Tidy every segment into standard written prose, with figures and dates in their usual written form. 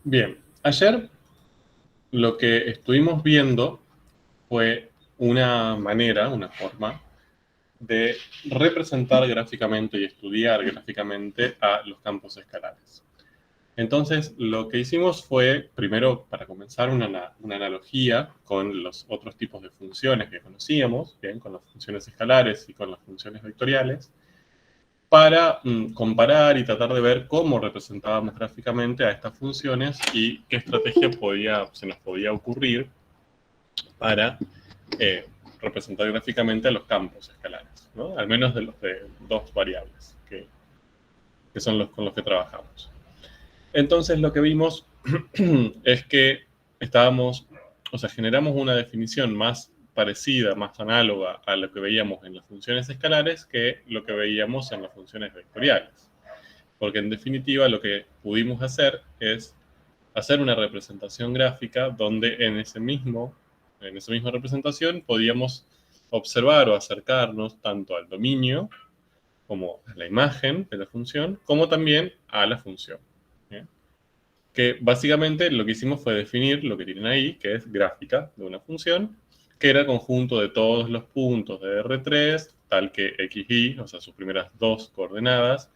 Bien, ayer lo que estuvimos viendo fue una manera, una forma de representar gráficamente y estudiar gráficamente a los campos escalares. Entonces, lo que hicimos fue, primero, para comenzar, una analogía con los otros tipos de funciones que conocíamos, bien, con las funciones escalares y con las funciones vectoriales, para comparar y tratar de ver cómo representábamos gráficamente a estas funciones y qué estrategia se nos podía ocurrir para representar gráficamente a los campos escalares, ¿no? Al menos de los de dos variables, que son los con los que trabajamos. Entonces lo que vimos es que generamos una definición más parecida, más análoga a lo que veíamos en las funciones escalares que lo que veíamos en las funciones vectoriales. Porque en definitiva lo que pudimos hacer es hacer una representación gráfica donde en esa misma representación podíamos observar o acercarnos tanto al dominio como a la imagen de la función, como también a la función. ¿Bien? Que básicamente lo que hicimos fue definir lo que tienen ahí, que es gráfica de una función, que era el conjunto de todos los puntos de R3, tal que x, y, o sea, sus primeras dos coordenadas,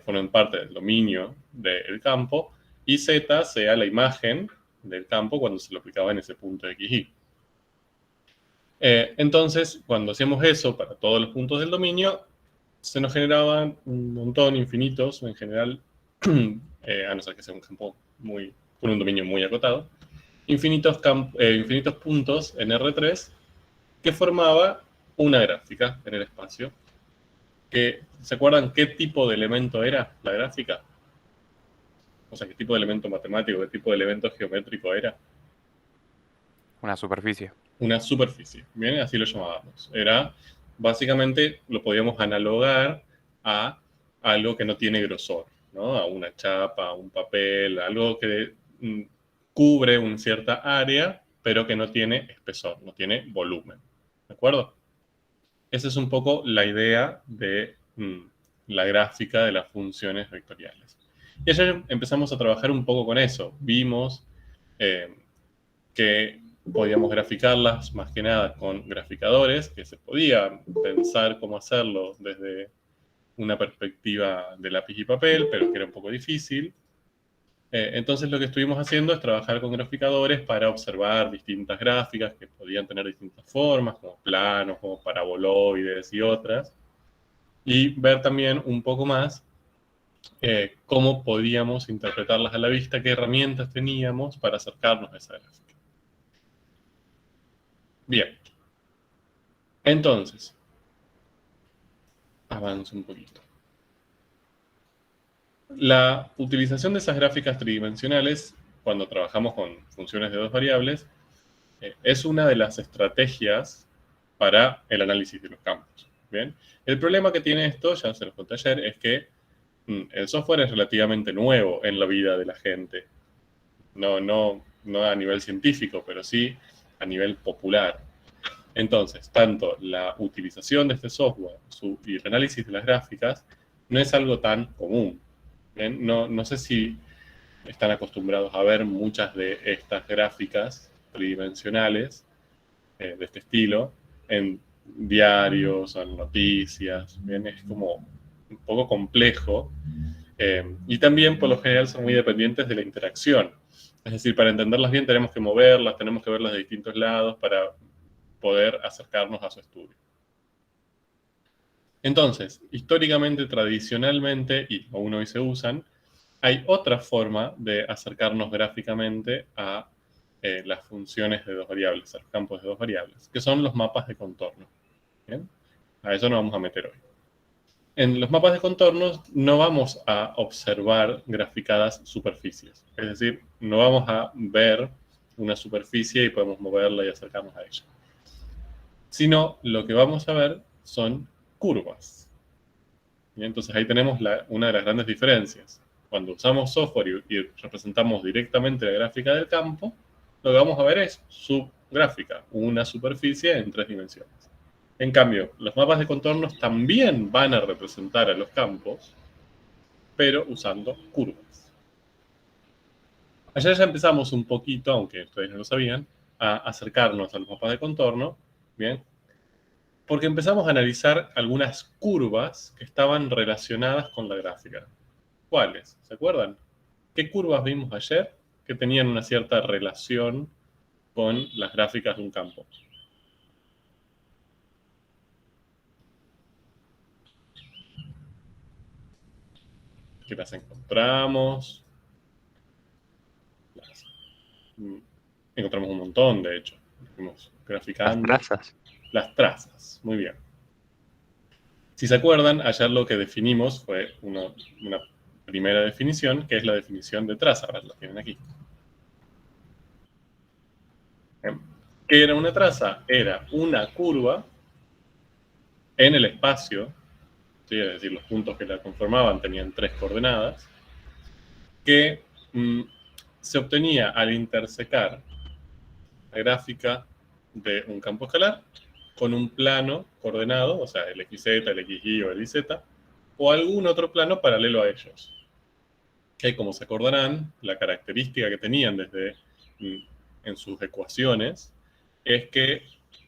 forman parte del dominio del campo, y z sea la imagen del campo cuando se lo aplicaba en ese punto x, y. Entonces, cuando hacíamos eso para todos los puntos del dominio, se nos generaban un montón, infinitos, en general, a no ser que sea un campo con un dominio muy acotado, infinitos puntos en R3 que formaba una gráfica en el espacio. ¿Se acuerdan qué tipo de elemento era la gráfica? O sea, qué tipo de elemento matemático, qué tipo de elemento geométrico era. Una superficie. Una superficie, ¿bien? Así lo llamábamos. Básicamente, lo podíamos analogar a algo que no tiene grosor, ¿no? A una chapa, a un papel, algo que cubre una cierta área, pero que no tiene espesor, no tiene volumen. ¿De acuerdo? Esa es un poco la idea de la gráfica de las funciones vectoriales. Y ayer empezamos a trabajar un poco con eso. Vimos que podíamos graficarlas más que nada con graficadores, que se podía pensar cómo hacerlo desde una perspectiva de lápiz y papel, pero que era un poco difícil. Entonces lo que estuvimos haciendo es trabajar con graficadores para observar distintas gráficas que podían tener distintas formas, como planos, como paraboloides y otras, y ver también un poco más cómo podíamos interpretarlas a la vista, qué herramientas teníamos para acercarnos a esa gráfica. Bien, entonces, avanzo un poquito. La utilización de esas gráficas tridimensionales, cuando trabajamos con funciones de dos variables, es una de las estrategias para el análisis de los campos. ¿Bien? El problema que tiene esto, ya se los conté ayer, es que el software es relativamente nuevo en la vida de la gente. No a nivel científico, pero sí a nivel popular. Entonces, tanto la utilización de este software y el análisis de las gráficas no es algo tan común. ¿Bien? No sé si están acostumbrados a ver muchas de estas gráficas tridimensionales de este estilo en diarios o en noticias. ¿Bien? Es como un poco complejo. Y también, por lo general, son muy dependientes de la interacción. Es decir, para entenderlas bien tenemos que moverlas, tenemos que verlas de distintos lados para poder acercarnos a su estudio. Entonces, históricamente, tradicionalmente, y aún hoy se usan, hay otra forma de acercarnos gráficamente a las funciones de dos variables, a los campos de dos variables, que son los mapas de contorno. ¿Bien? A eso nos vamos a meter hoy. En los mapas de contornos no vamos a observar graficadas superficies. Es decir, no vamos a ver una superficie y podemos moverla y acercarnos a ella. Sino lo que vamos a ver son curvas. ¿Y? Entonces ahí tenemos una de las grandes diferencias. Cuando usamos software y representamos directamente la gráfica del campo, lo que vamos a ver es su gráfica, una superficie en 3 dimensiones. En cambio, los mapas de contornos también van a representar a los campos, pero usando curvas. Ayer ya empezamos un poquito, aunque ustedes no lo sabían, a acercarnos a los mapas de contorno, ¿bien? Porque empezamos a analizar algunas curvas que estaban relacionadas con la gráfica. ¿Cuáles? ¿Se acuerdan? ¿Qué curvas vimos ayer que tenían una cierta relación con las gráficas de un campo? Que las encontramos. Las, encontramos un montón, de hecho. Fuimos graficando. Las trazas. Las trazas, muy bien. Si se acuerdan, ayer lo que definimos fue una primera definición, que es la definición de traza. A ver, la tienen aquí. ¿Qué era una traza? Era una curva en el espacio, ¿sí? Es decir, los puntos que la conformaban tenían 3 coordenadas, que se obtenía al intersecar la gráfica de un campo escalar con un plano coordenado, o sea, el XZ, el XY o el YZ, o algún otro plano paralelo a ellos. Que, como se acordarán, la característica que tenían desde en sus ecuaciones es que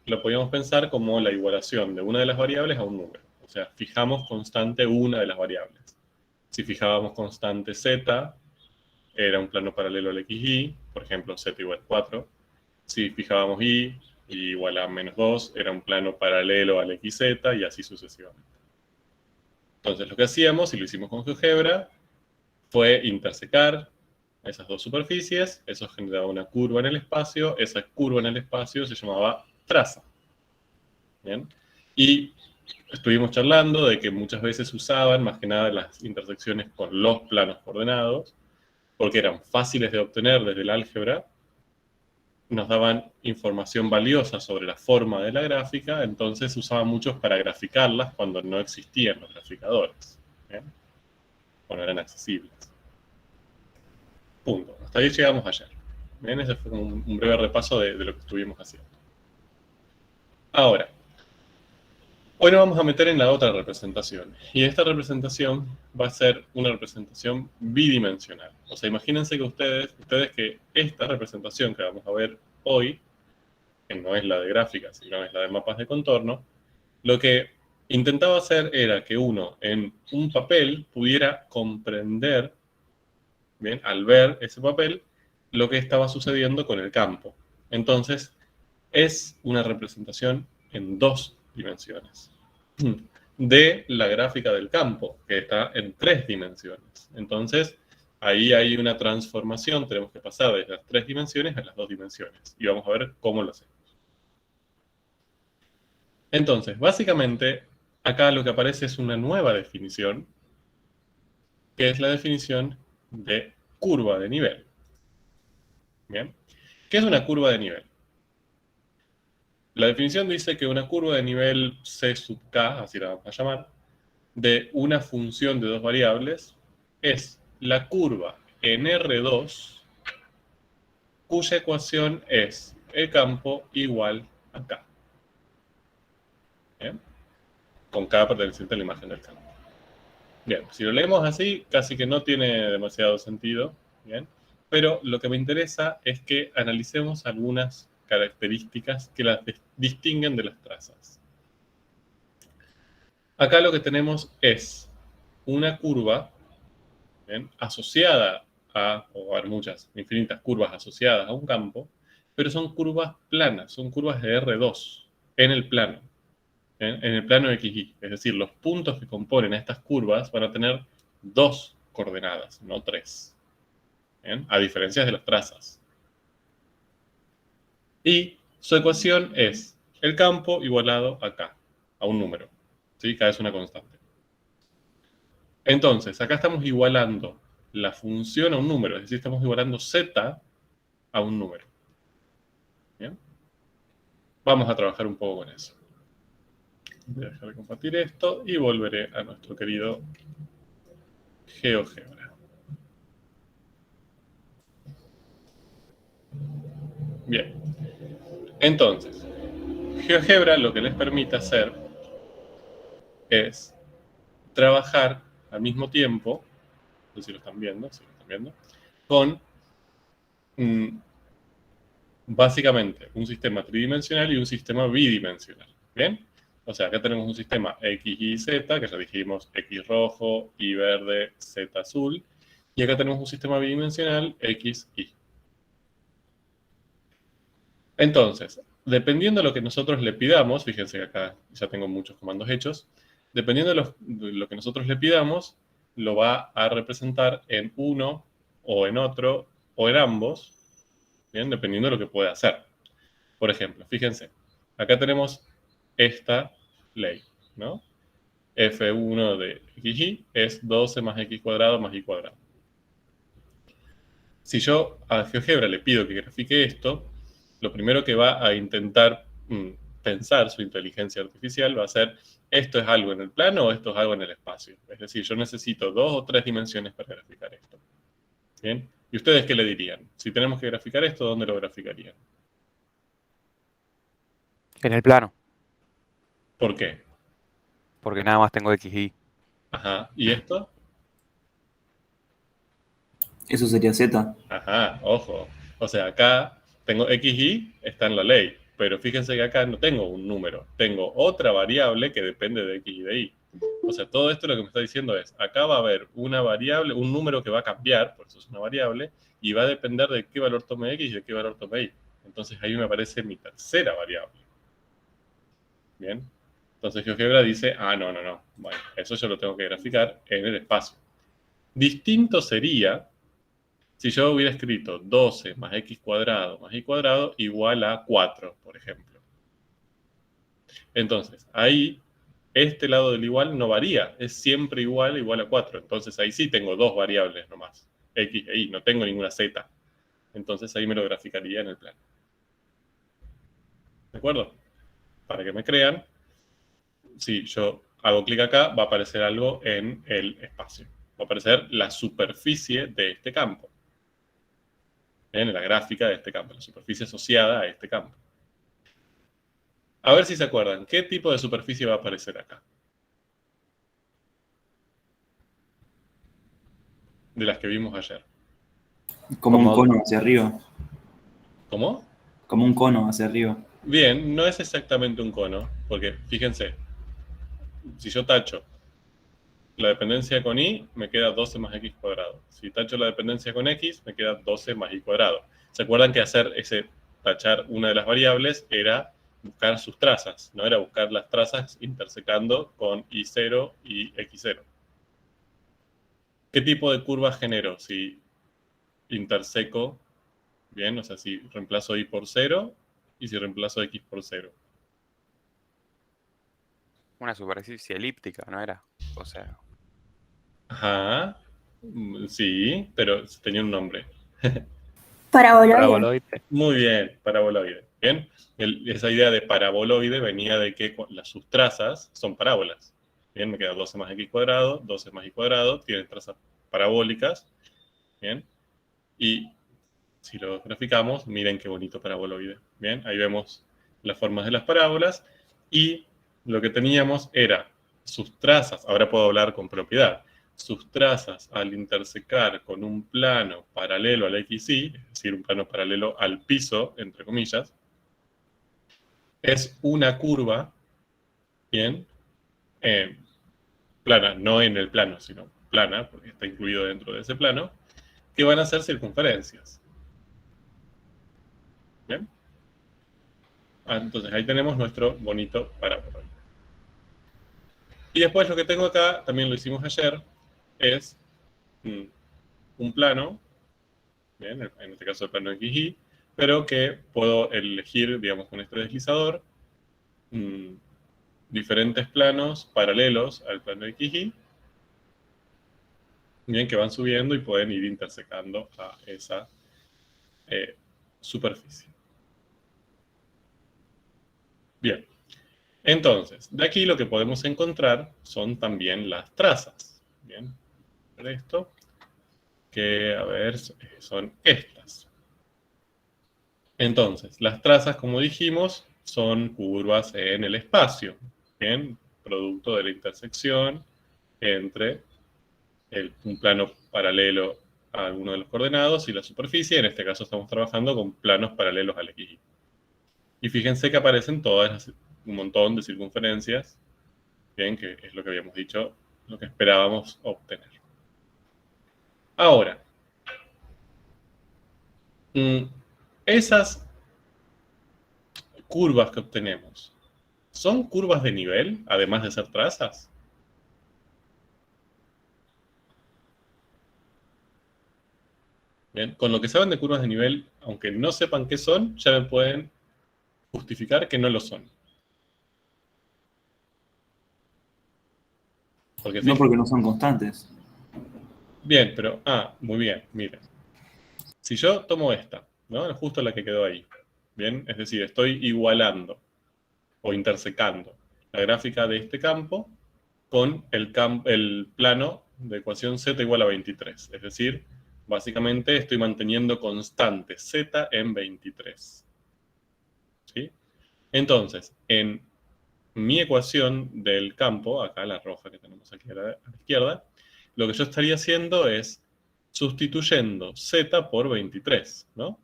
lo podíamos pensar como la igualación de una de las variables a un número. O sea, fijamos constante una de las variables. Si fijábamos constante z, era un plano paralelo al XY, por ejemplo, z igual a 4. Si fijábamos y igual a menos 2, era un plano paralelo al XZ y así sucesivamente. Entonces, lo que hacíamos, y lo hicimos con GeoGebra, fue intersecar esas dos superficies, eso generaba una curva en el espacio, esa curva en el espacio se llamaba traza. ¿Bien? Y estuvimos charlando de que muchas veces usaban más que nada las intersecciones con los planos coordenados, porque eran fáciles de obtener desde el álgebra, nos daban información valiosa sobre la forma de la gráfica, entonces usaban muchos para graficarlas cuando no existían los graficadores, ¿bien? O no eran accesibles. Punto. Hasta ahí llegamos ayer. Bien, ese fue un breve repaso de lo que estuvimos haciendo. Ahora, hoy nos vamos a meter en la otra representación. Y esta representación va a ser una representación bidimensional. O sea, imagínense que ustedes que esta representación que vamos a ver hoy, que no es la de gráficas, sino es la de mapas de contorno, lo que intentaba hacer era que uno en un papel pudiera comprender, bien, al ver ese papel, lo que estaba sucediendo con el campo. Entonces, es una representación en 2 dimensiones de la gráfica del campo, que está en 3 dimensiones. Entonces, ahí hay una transformación, tenemos que pasar de las 3 dimensiones a las 2 dimensiones. Y vamos a ver cómo lo hacemos. Entonces, básicamente, acá lo que aparece es una nueva definición, que es la definición de curva de nivel. ¿Bien? ¿Qué es una curva de nivel? La definición dice que una curva de nivel C sub k, así la vamos a llamar, de una función de 2 variables, es la curva en R2, cuya ecuación es el campo igual a K. ¿Bien? Con K perteneciente a la imagen del campo. Bien, si lo leemos así, casi que no tiene demasiado sentido, ¿bien? Pero lo que me interesa es que analicemos algunas características que las distinguen de las trazas. Acá lo que tenemos es una curva, ¿bien?, asociada a, o hay muchas, infinitas curvas asociadas a un campo, pero son curvas planas, son curvas de R2 en el plano, en el plano XY. Es decir, los puntos que componen estas curvas van a tener 2 coordenadas, no 3. ¿Bien? A diferencia de las trazas. Y su ecuación es el campo igualado a K, a un número. ¿Sí? K es una constante. Entonces, acá estamos igualando la función a un número, es decir, estamos igualando z a un número. ¿Bien? Vamos a trabajar un poco con eso. Voy a dejar de compartir esto y volveré a nuestro querido GeoGebra. Bien. Entonces, GeoGebra lo que les permite hacer es trabajar al mismo tiempo, no sé si lo están viendo, con básicamente un sistema tridimensional y un sistema bidimensional. ¿Bien? O sea, acá tenemos un sistema X, Y, Z, que ya dijimos X rojo, Y verde, Z azul. Y acá tenemos un sistema bidimensional X, Y. Entonces, dependiendo de lo que nosotros le pidamos, fíjense que acá ya tengo muchos comandos hechos, dependiendo de lo que nosotros le pidamos, lo va a representar en uno o en otro o en ambos, ¿bien? Dependiendo de lo que pueda hacer. Por ejemplo, fíjense, acá tenemos esta ley, ¿no? F1 de xy es 12 más x cuadrado más y cuadrado. Si yo a GeoGebra le pido que grafique esto, lo primero que va a intentar pensar su inteligencia artificial va a ser, ¿esto es algo en el plano o esto es algo en el espacio? Es decir, yo necesito 2 o 3 dimensiones para graficar esto. ¿Bien? ¿Y ustedes qué le dirían? Si tenemos que graficar esto, ¿dónde lo graficarían? En el plano, ¿Por qué? porque nada más tengo X, Y. Ajá. ¿Y esto? Eso sería Z. Ajá, ojo. O sea, acá tengo XY, está en la ley, pero fíjense que acá no tengo un número, tengo otra variable que depende de X y de Y. O sea, todo esto lo que me está diciendo es, acá va a haber una variable, un número que va a cambiar, por eso es una variable, y va a depender de qué valor tome X y de qué valor tome Y. Entonces ahí me aparece mi tercera variable. Bien. Entonces GeoGebra dice, no. Bueno, eso yo lo tengo que graficar en el espacio. Distinto sería si yo hubiera escrito 12 más x cuadrado más y cuadrado igual a 4, por ejemplo. Entonces, ahí, este lado del igual no varía, es siempre igual a 4. Entonces, ahí sí tengo dos variables nomás, x e y, no tengo ninguna z. Entonces, ahí me lo graficaría en el plano. ¿De acuerdo? Para que me crean, si yo hago clic acá, va a aparecer algo en el espacio. Va a aparecer la superficie de este campo. En la gráfica de este campo, la superficie asociada a este campo. A ver si se acuerdan, ¿qué tipo de superficie va a aparecer acá? De las que vimos ayer. Como un cono hacia arriba. ¿Cómo? Como un cono hacia arriba. Bien, no es exactamente un cono, porque fíjense, si yo tacho la dependencia con y, me queda 12 más x cuadrado. Si tacho la dependencia con x, me queda 12 más y cuadrado. ¿Se acuerdan que tachar una de las variables era buscar sus trazas? No era buscar las trazas intersecando con y0 y x0. ¿Qué tipo de curva genero si interseco? Bien, o sea, si reemplazo y por 0 y si reemplazo x por 0. Una superficie elíptica, ¿no era? O sea, Ajá, sí, pero tenía un nombre. Paraboloide. paraboloide. Muy bien, paraboloide. Bien, esa idea de paraboloide venía de que sus trazas son parábolas. Bien, me queda 12 más x cuadrado, 12 más y cuadrado, tienen trazas parabólicas. Bien, y si lo graficamos, miren qué bonito paraboloide. Bien, ahí vemos las formas de las parábolas y lo que teníamos era sus trazas, ahora puedo hablar con propiedad, sus trazas al intersecar con un plano paralelo al XY, es decir, un plano paralelo al piso, entre comillas, es una curva, bien, plana, no en el plano, sino plana, porque está incluido dentro de ese plano, que van a ser circunferencias. ¿Bien? Entonces ahí tenemos nuestro bonito paraboloide. Y después lo que tengo acá, también lo hicimos ayer, es un plano, ¿bien? En este caso el plano XY, pero que puedo elegir, digamos, con este deslizador, diferentes planos paralelos al plano XY, bien, que van subiendo y pueden ir intersecando a esa superficie. Bien, entonces, de aquí lo que podemos encontrar son también las trazas. Bien, esto, que a ver, son estas. Entonces, las trazas, como dijimos, son curvas en el espacio, bien, producto de la intersección entre un plano paralelo a alguno de los coordenados y la superficie. En este caso estamos trabajando con planos paralelos al XY. Y fíjense que aparecen un montón de circunferencias, bien, que es lo que habíamos dicho, lo que esperábamos obtener. Ahora, esas curvas que obtenemos, ¿son curvas de nivel, además de ser trazas? Bien, con lo que saben de curvas de nivel, aunque no sepan qué son, ya me pueden justificar que no lo son. No porque no son constantes. Bien, pero, muy bien, miren. Si yo tomo esta, ¿no? Justo la que quedó ahí, ¿bien? Es decir, estoy igualando o intersecando la gráfica de este campo con el plano de ecuación z igual a 23. Es decir, básicamente estoy manteniendo constante z en 23. ¿Sí? Entonces, en mi ecuación del campo, acá la roja que tenemos aquí a la izquierda, lo que yo estaría haciendo es sustituyendo z por 23, ¿no?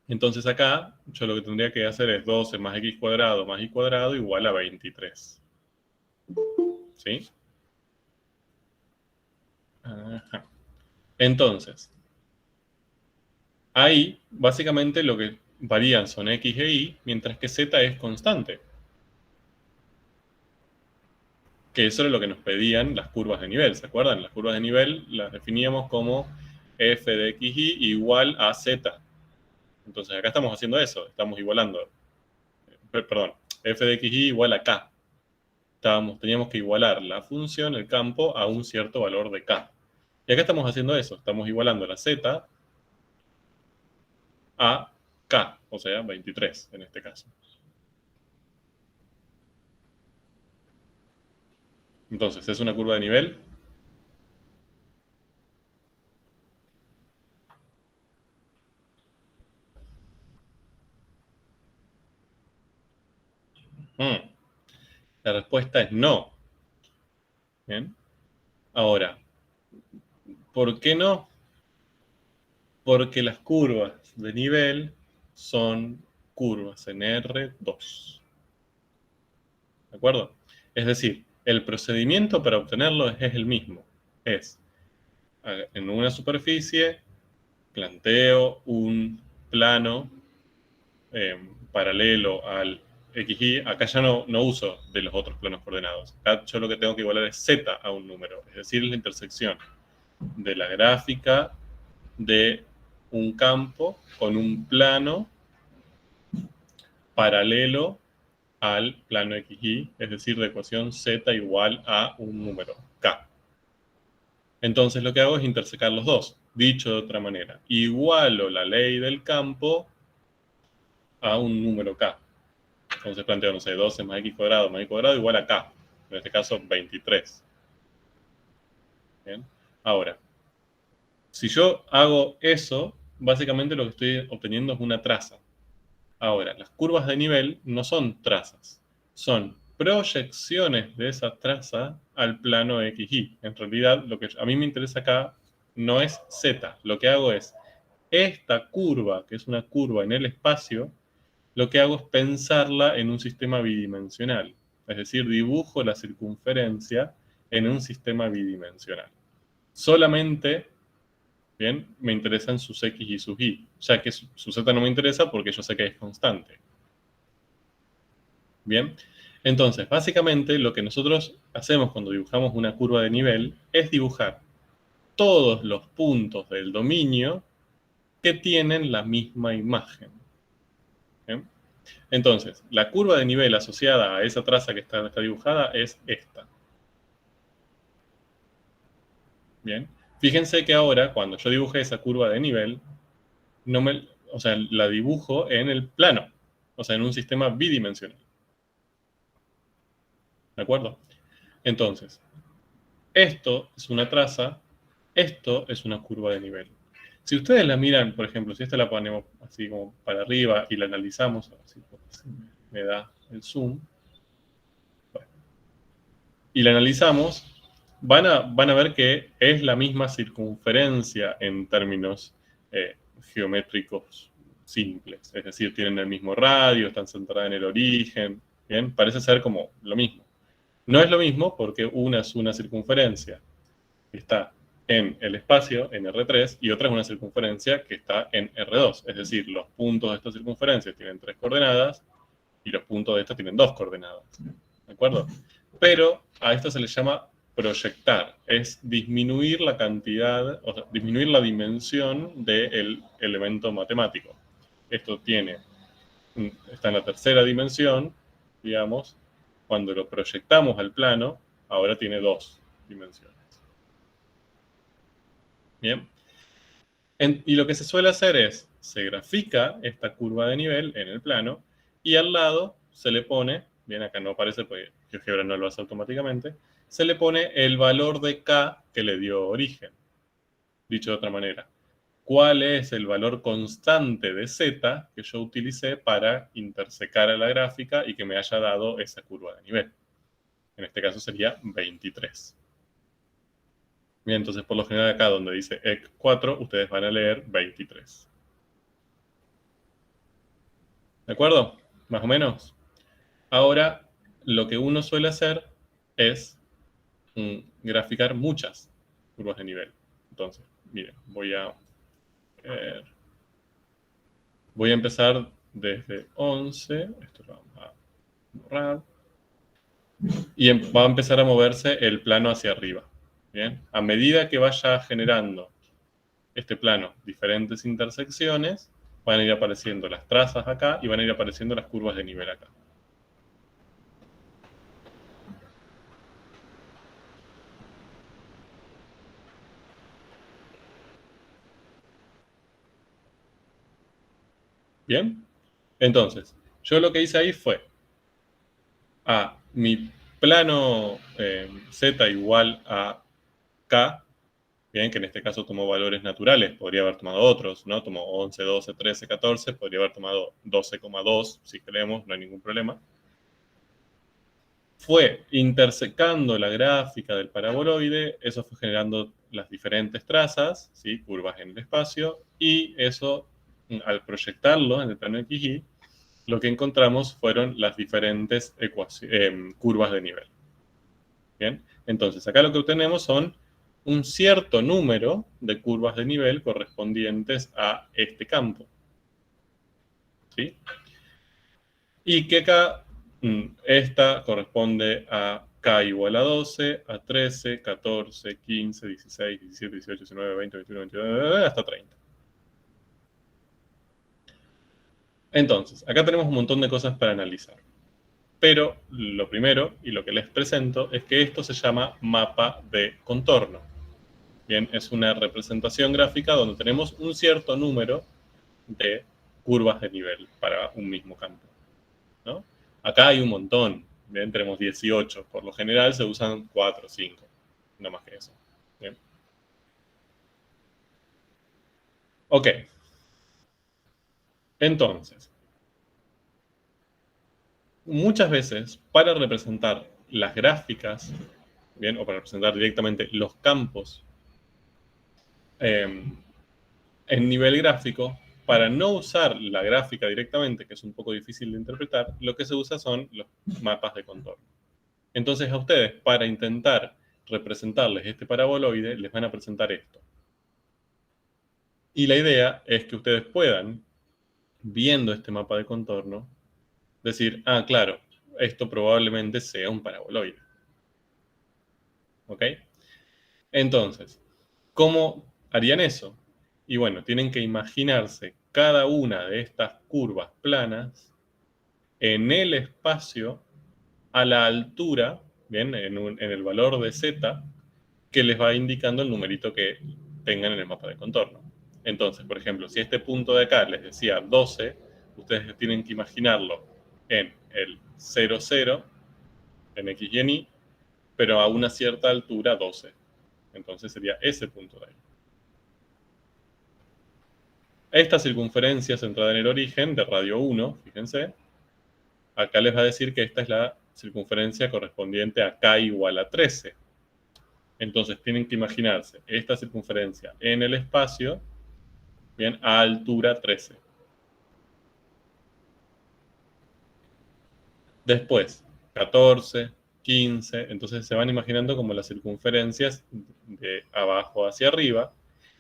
Entonces acá yo lo que tendría que hacer es 12 más x cuadrado más y cuadrado igual a 23. ¿Sí? Ajá. Entonces, ahí básicamente lo que varían son x e y, mientras que z es constante. Que eso era lo que nos pedían las curvas de nivel, ¿se acuerdan? Las curvas de nivel las definíamos como f de xy igual a z. Entonces acá estamos haciendo eso, estamos igualando. Perdón, f de xy igual a k. Teníamos que igualar la función, el campo, a un cierto valor de k. Y acá estamos haciendo eso, estamos igualando la z a k, o sea, 23 en este caso. Entonces, ¿es una curva de nivel? La respuesta es no. ¿Bien? Ahora, ¿por qué no? Porque las curvas de nivel son curvas en R2. ¿De acuerdo? Es decir, el procedimiento para obtenerlo es el mismo. Es, en una superficie, planteo un plano paralelo al XY. Acá ya no uso de los otros planos coordenados. Acá yo lo que tengo que igualar es Z a un número. Es decir, la intersección de la gráfica de un campo con un plano paralelo al plano XY, es decir, de ecuación Z igual a un número, K. Entonces lo que hago es intersecar los dos. Dicho de otra manera, igualo la ley del campo a un número K. Entonces planteo, no sé, 12 más y cuadrado igual a K. En este caso, 23. ¿Bien? Ahora, si yo hago eso, básicamente lo que estoy obteniendo es una traza. Ahora, las curvas de nivel no son trazas, son proyecciones de esa traza al plano XY. En realidad, lo que a mí me interesa acá no es Z. Lo que hago es, esta curva, que es una curva en el espacio, lo que hago es pensarla en un sistema bidimensional. Es decir, dibujo la circunferencia en un sistema bidimensional. Solamente, bien, me interesan sus X y sus Y, ya que su Z no me interesa porque yo sé que es constante. Bien, entonces, básicamente lo que nosotros hacemos cuando dibujamos una curva de nivel es dibujar todos los puntos del dominio que tienen la misma imagen. ¿Bien? Entonces, la curva de nivel asociada a esa traza que está dibujada es esta. Bien. Fíjense que ahora, cuando yo dibujé esa curva de nivel, la dibujo en el plano, o sea, en un sistema bidimensional. ¿De acuerdo? Entonces, esto es una traza, esto es una curva de nivel. Si ustedes la miran, por ejemplo, si esta la ponemos así como para arriba y la analizamos, así me da el zoom, bueno, y la analizamos, van a ver que es la misma circunferencia en términos geométricos simples. Es decir, tienen el mismo radio, están centradas en el origen. Bien, parece ser como lo mismo. No es lo mismo porque una es una circunferencia que está en el espacio, en R3, y otra es una circunferencia que está en R2. Es decir, los puntos de esta circunferencia tienen 3 coordenadas y los puntos de esta tienen 2 coordenadas. ¿De acuerdo? Pero a esto se le llama proyectar. Es disminuir la cantidad, o sea, disminuir la dimensión del elemento matemático. Esto está en la tercera dimensión, digamos. Cuando lo proyectamos al plano, ahora tiene 2 dimensiones. Bien. Y lo que se suele hacer es, se grafica esta curva de nivel en el plano y al lado se le pone, bien, acá no aparece porque GeoGebra no lo hace automáticamente, se le pone el valor de K que le dio origen. Dicho de otra manera, ¿cuál es el valor constante de Z que yo utilicé para intersecar a la gráfica y que me haya dado esa curva de nivel? En este caso sería 23. Bien, entonces por lo general acá donde dice EC4, ustedes van a leer 23. ¿De acuerdo? Más o menos. Ahora, lo que uno suele hacer es graficar muchas curvas de nivel. Entonces, miren, voy a empezar desde 11. Esto lo vamos a borrar. Y va a empezar a moverse el plano hacia arriba. Bien, a medida que vaya generando este plano diferentes intersecciones, van a ir apareciendo las trazas acá y van a ir apareciendo las curvas de nivel acá. Bien, entonces, yo lo que hice ahí fue a mi plano Z igual a K, bien, que en este caso tomó valores naturales, podría haber tomado otros, ¿no? Tomó 11, 12, 13, 14, podría haber tomado 12,2, si queremos, no hay ningún problema. Fue intersecando la gráfica del paraboloide, eso fue generando las diferentes trazas, ¿sí? Curvas en el espacio, y eso, al proyectarlo en el plano XY, lo que encontramos fueron las diferentes curvas de nivel. Bien, entonces acá lo que obtenemos son un cierto número de curvas de nivel correspondientes a este campo. ¿Sí? Y que acá esta corresponde a K igual a 12, a 13, 14, 15, 16, 17, 18, 19, 20, 21, 22, hasta 30. Entonces, acá tenemos un montón de cosas para analizar. Pero lo primero, y lo que les presento, es que esto se llama mapa de contorno. Bien, es una representación gráfica donde tenemos un cierto número de curvas de nivel para un mismo campo, ¿no? Acá hay un montón, bien, tenemos 18. Por lo general se usan 4 o 5, no más que eso. Bien. Ok. Entonces, muchas veces para representar las gráficas, bien, o para representar directamente los campos en nivel gráfico, para no usar la gráfica directamente, que es un poco difícil de interpretar, lo que se usa son los mapas de contorno. Entonces a ustedes, para intentar representarles este paraboloide, les van a presentar esto. Y la idea es que ustedes puedan, viendo este mapa de contorno, decir, ah, claro, esto probablemente sea un paraboloide. ¿Ok? Entonces, ¿cómo harían eso? Y bueno, tienen que imaginarse cada una de estas curvas planas en el espacio a la altura, bien, en el valor de z, que les va indicando el numerito que tengan en el mapa de contorno. Entonces, por ejemplo, si este punto de acá les decía 12, ustedes tienen que imaginarlo en el 0, 0, en X y en Y, pero a una cierta altura 12. Entonces sería ese punto de ahí. Esta circunferencia centrada en el origen de radio 1, fíjense, acá les va a decir que esta es la circunferencia correspondiente a K igual a 13. Entonces tienen que imaginarse esta circunferencia en el espacio, bien, a altura 13. Después, 14, 15, entonces se van imaginando como las circunferencias de abajo hacia arriba,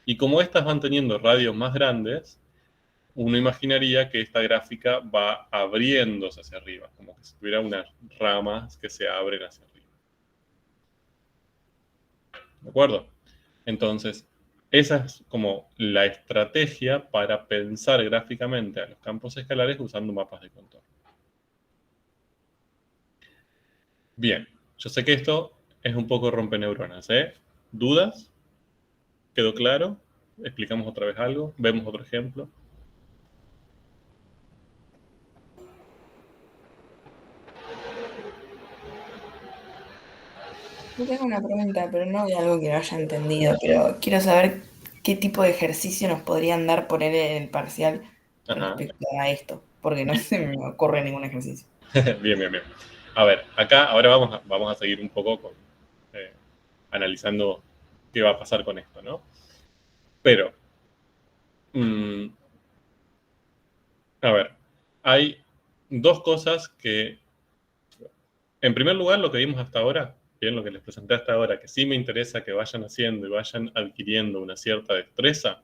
y como estas van teniendo radios más grandes, uno imaginaría que esta gráfica va abriéndose hacia arriba, como que si tuviera unas ramas que se abren hacia arriba. ¿De acuerdo? Entonces, esa es como la estrategia para pensar gráficamente a los campos escalares usando mapas de contorno. Bien, yo sé que esto es un poco rompeneuronas, ¿eh? ¿Dudas? ¿Quedó claro? ¿Explicamos otra vez algo? ¿Vemos otro ejemplo? Yo tengo una pregunta, pero no de algo que no haya entendido, pero quiero saber qué tipo de ejercicio nos podrían dar poner en el parcial Ajá. respecto a esto, porque no se me ocurre ningún ejercicio. Bien, bien, bien. A ver, acá ahora vamos a seguir un poco con, analizando qué va a pasar con esto, ¿no? Pero, a ver, hay dos cosas que, en primer lugar, lo que vimos hasta ahora, bien, lo que les presenté hasta ahora, que sí me interesa que vayan haciendo y vayan adquiriendo una cierta destreza,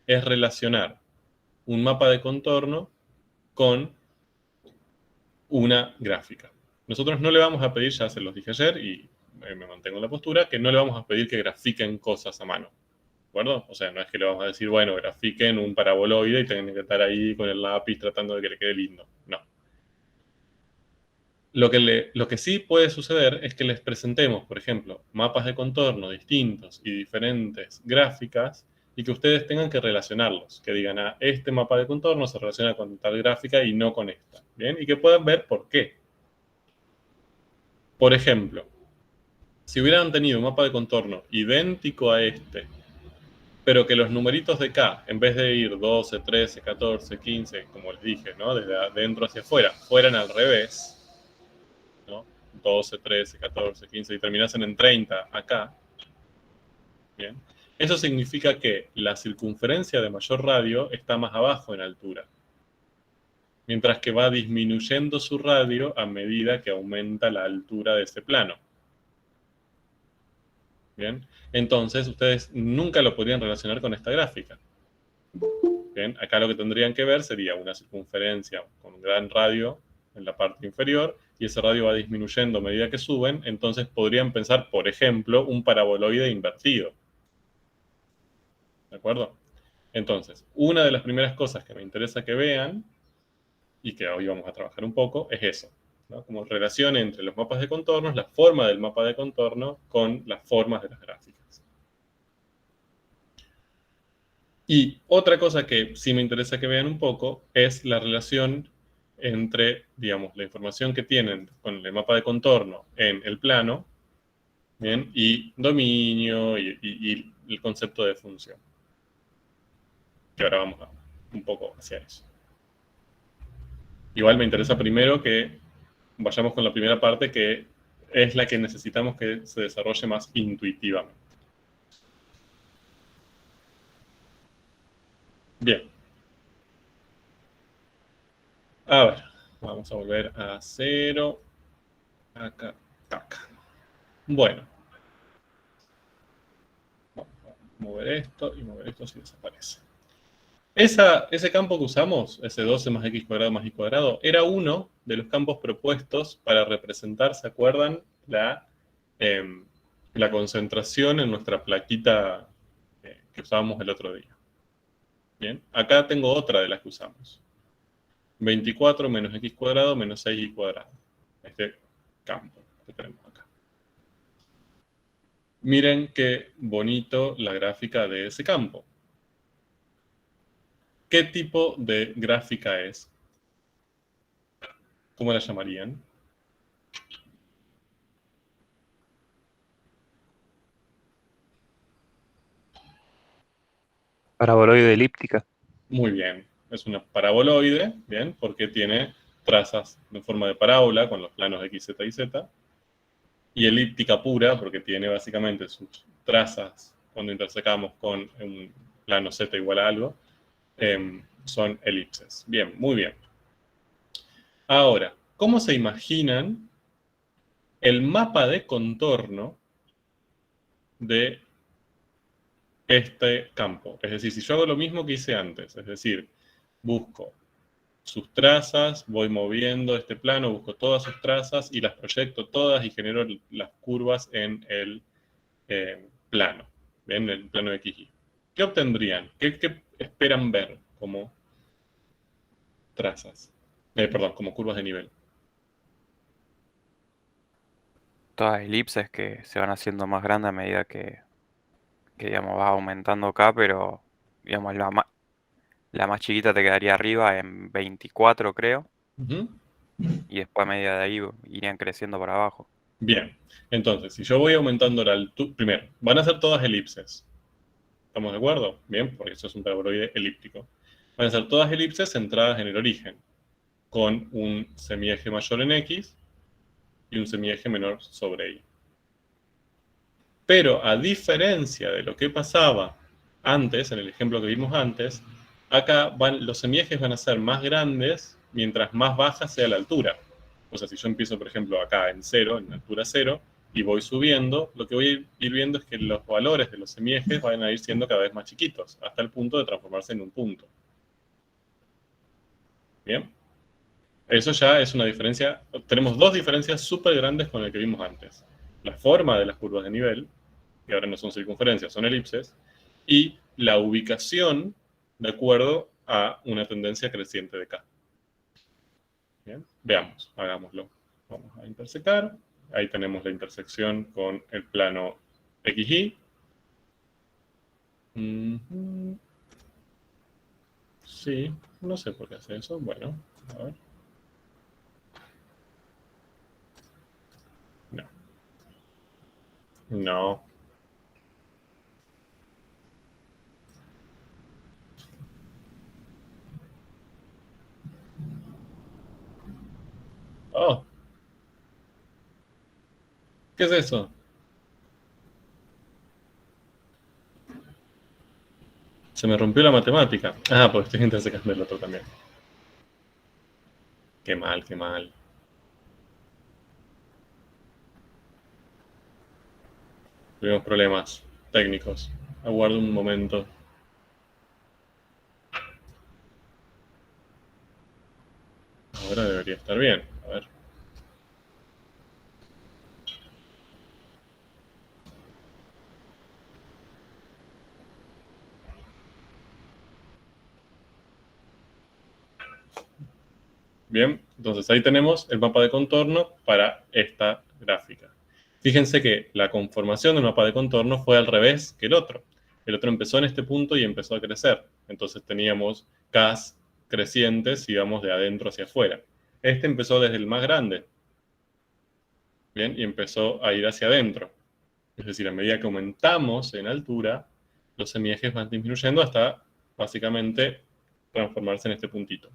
es relacionar un mapa de contorno con una gráfica. Nosotros no le vamos a pedir, ya se los dije ayer y me mantengo en la postura, que no le vamos a pedir que grafiquen cosas a mano. ¿De acuerdo? O sea, no es que le vamos a decir, bueno, grafiquen un paraboloide y tienen que estar ahí con el lápiz tratando de que le quede lindo. No. Lo que sí puede suceder es que les presentemos, por ejemplo, mapas de contorno distintos y diferentes gráficas y que ustedes tengan que relacionarlos, que digan, ah, este mapa de contorno se relaciona con tal gráfica y no con esta, ¿bien? Y que puedan ver por qué. Por ejemplo, si hubieran tenido un mapa de contorno idéntico a este, pero que los numeritos de K, en vez de ir 12, 13, 14, 15, como les dije, ¿no? Desde adentro hacia afuera, fueran al revés, ¿no? 12, 13, 14, 15 y terminasen en 30 acá, ¿bien? Eso significa que la circunferencia de mayor radio está más abajo en altura, mientras que va disminuyendo su radio a medida que aumenta la altura de ese plano. ¿Bien? Entonces, ustedes nunca lo podrían relacionar con esta gráfica. ¿Bien? Acá lo que tendrían que ver sería una circunferencia con un gran radio en la parte inferior y ese radio va disminuyendo a medida que suben, entonces podrían pensar, por ejemplo, un paraboloide invertido. ¿De acuerdo? Entonces, una de las primeras cosas que me interesa que vean y que hoy vamos a trabajar un poco es eso, ¿no? Como relación entre los mapas de contornos, la forma del mapa de contorno con las formas de las gráficas. Y otra cosa que sí me interesa que vean un poco es la relación entre, digamos, la información que tienen con el mapa de contorno en el plano, ¿bien? Y dominio y el concepto de función. Que ahora vamos un poco hacia eso. Igual me interesa primero que vayamos con la primera parte, que es la que necesitamos que se desarrolle más intuitivamente. Bien. A ver, vamos a volver a 0. Acá, acá. Bueno. Vamos a mover esto y mover esto si desaparece. Ese campo que usamos, ese 12 más x cuadrado más y cuadrado, era uno de los campos propuestos para representar, ¿se acuerdan? La concentración en nuestra plaquita que usábamos el otro día. Bien, acá tengo otra de las que usamos. 24 menos x cuadrado menos 6y cuadrado. Este campo que tenemos acá. Miren qué bonito la gráfica de ese campo. ¿Qué tipo de gráfica es? ¿Cómo la llamarían? Paraboloide elíptica. Muy bien. Es una paraboloide, ¿bien? Porque tiene trazas en forma de parábola con los planos x, z y z. y elíptica pura, porque tiene básicamente sus trazas cuando intersecamos con un plano Z igual a algo, son elipses. Bien, muy bien. Ahora, ¿cómo se imaginan el mapa de contorno de este campo? Es decir, si yo hago lo mismo que hice antes, es decir, busco sus trazas, voy moviendo este plano, busco todas sus trazas y las proyecto todas y genero las curvas en el plano, en el plano de XY. ¿Qué obtendrían? ¿Qué esperan ver como trazas? Perdón, como curvas de nivel. Todas elipses que se van haciendo más grandes a medida que digamos, va aumentando acá, pero digamos, la más chiquita te quedaría arriba en 24, creo, Ujú. y después a medida de ahí irían creciendo para abajo. Bien, entonces, si yo voy aumentando la altura, primero, van a ser todas elipses. ¿Estamos de acuerdo? Bien, porque eso es un paraboloide elíptico. Van a ser todas elipses centradas en el origen, con un semieje mayor en X y un semieje menor sobre Y. Pero a diferencia de lo que pasaba antes, en el ejemplo que vimos antes, acá los semiejes van a ser más grandes mientras más baja sea la altura. O sea, si yo empiezo, por ejemplo, acá en 0, en altura 0, y voy subiendo, lo que voy a ir viendo es que los valores de los semiejes van a ir siendo cada vez más chiquitos, hasta el punto de transformarse en un punto. ¿Bien? Eso ya es una diferencia. Tenemos dos diferencias súper grandes con el que vimos antes. La forma de las curvas de nivel, que ahora no son circunferencias, son elipses, y la ubicación de acuerdo a una tendencia creciente de K. Bien, veamos, hagámoslo. Vamos a intersecar. Ahí tenemos la intersección con el plano XY. Sí, no sé por qué hace eso. Bueno, a ver. No. No. Oh, ¿qué es eso? Se me rompió la matemática. Ah, porque estoy intersecando el otro también. Qué mal, qué mal. Tuvimos problemas técnicos. Aguardo un momento. Ahora debería estar bien. A ver. Bien, entonces ahí tenemos el mapa de contorno para esta gráfica. Fíjense que la conformación del mapa de contorno fue al revés que el otro. El otro empezó en este punto y empezó a crecer. Entonces teníamos Ks crecientes, digamos, de adentro hacia afuera. Este empezó desde el más grande. Bien, y empezó a ir hacia adentro. Es decir, a medida que aumentamos en altura, los semiejes van disminuyendo hasta, básicamente, transformarse en este puntito.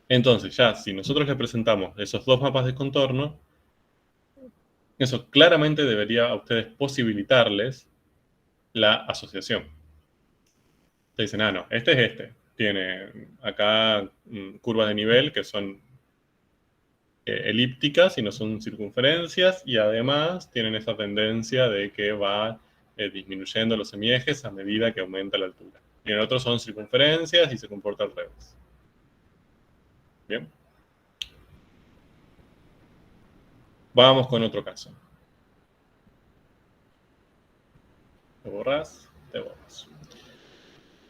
Entonces, ya, si nosotros le presentamos esos dos mapas de contorno, eso claramente debería a ustedes posibilitarles la asociación. Te dicen, ah, no, este es este. Tiene acá curvas de nivel que son elípticas y no son circunferencias, y además tienen esa tendencia de que va disminuyendo los semiejes a medida que aumenta la altura. Y en otros son circunferencias y se comporta al revés. Bien. Vamos con otro caso. Te borras, te borras.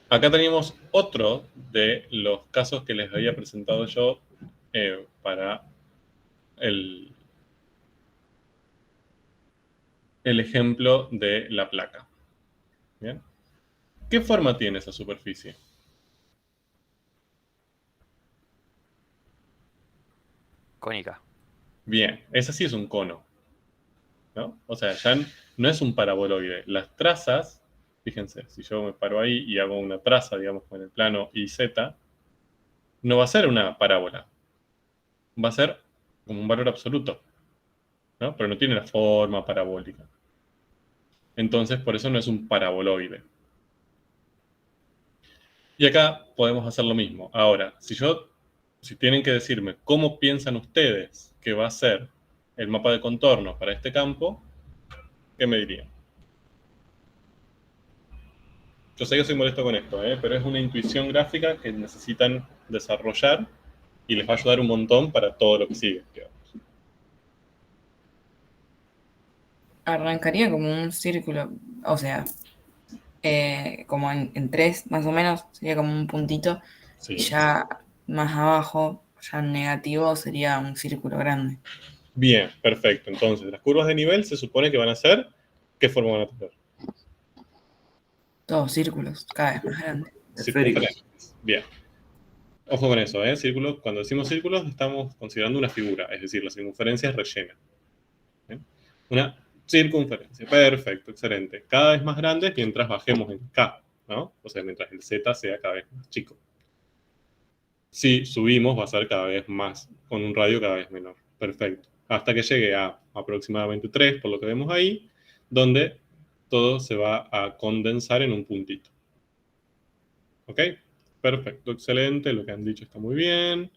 Acá tenemos otro de los casos que les había presentado yo para el ejemplo de la placa. ¿Bien? ¿Qué forma tiene esa superficie? Cónica. Bien, ese sí es un cono, ¿no? O sea, ya no es un paraboloide. Las trazas, fíjense, si yo me paro ahí y hago una traza, digamos, con el plano YZ, no va a ser una parábola. Va a ser como un valor absoluto. ¿no? Pero no tiene la forma parabólica. Entonces, por eso no es un paraboloide. Y acá podemos hacer lo mismo. Ahora, si tienen que decirme cómo piensan ustedes que va a ser el mapa de contorno para este campo, ¿qué me dirían? Yo sé que soy molesto con esto, pero es una intuición gráfica que necesitan desarrollar y les va a ayudar un montón para todo lo que sigue, digamos. Arrancaría como un círculo, o sea, como en tres más o menos, sería como un puntito, Sí. y ya más abajo, ya en negativo, sería un círculo grande. Bien, perfecto. Entonces, las curvas de nivel se supone que van a ser, ¿qué forma van a tener? Todos círculos, cada vez más grandes. Circunferencias. Bien. Ojo con eso, Círculo, cuando decimos círculos estamos considerando una figura, es decir, la circunferencia es rellena. Una circunferencia. Perfecto, excelente. Cada vez más grande mientras bajemos en K, ¿no? O sea, mientras el Z sea cada vez más chico. Si subimos va a ser cada vez más, con un radio cada vez menor. Perfecto. Hasta que llegue a aproximadamente 3, por lo que vemos ahí, donde todo se va a condensar en un puntito. ¿Ok? Perfecto, excelente. Lo que han dicho está muy bien.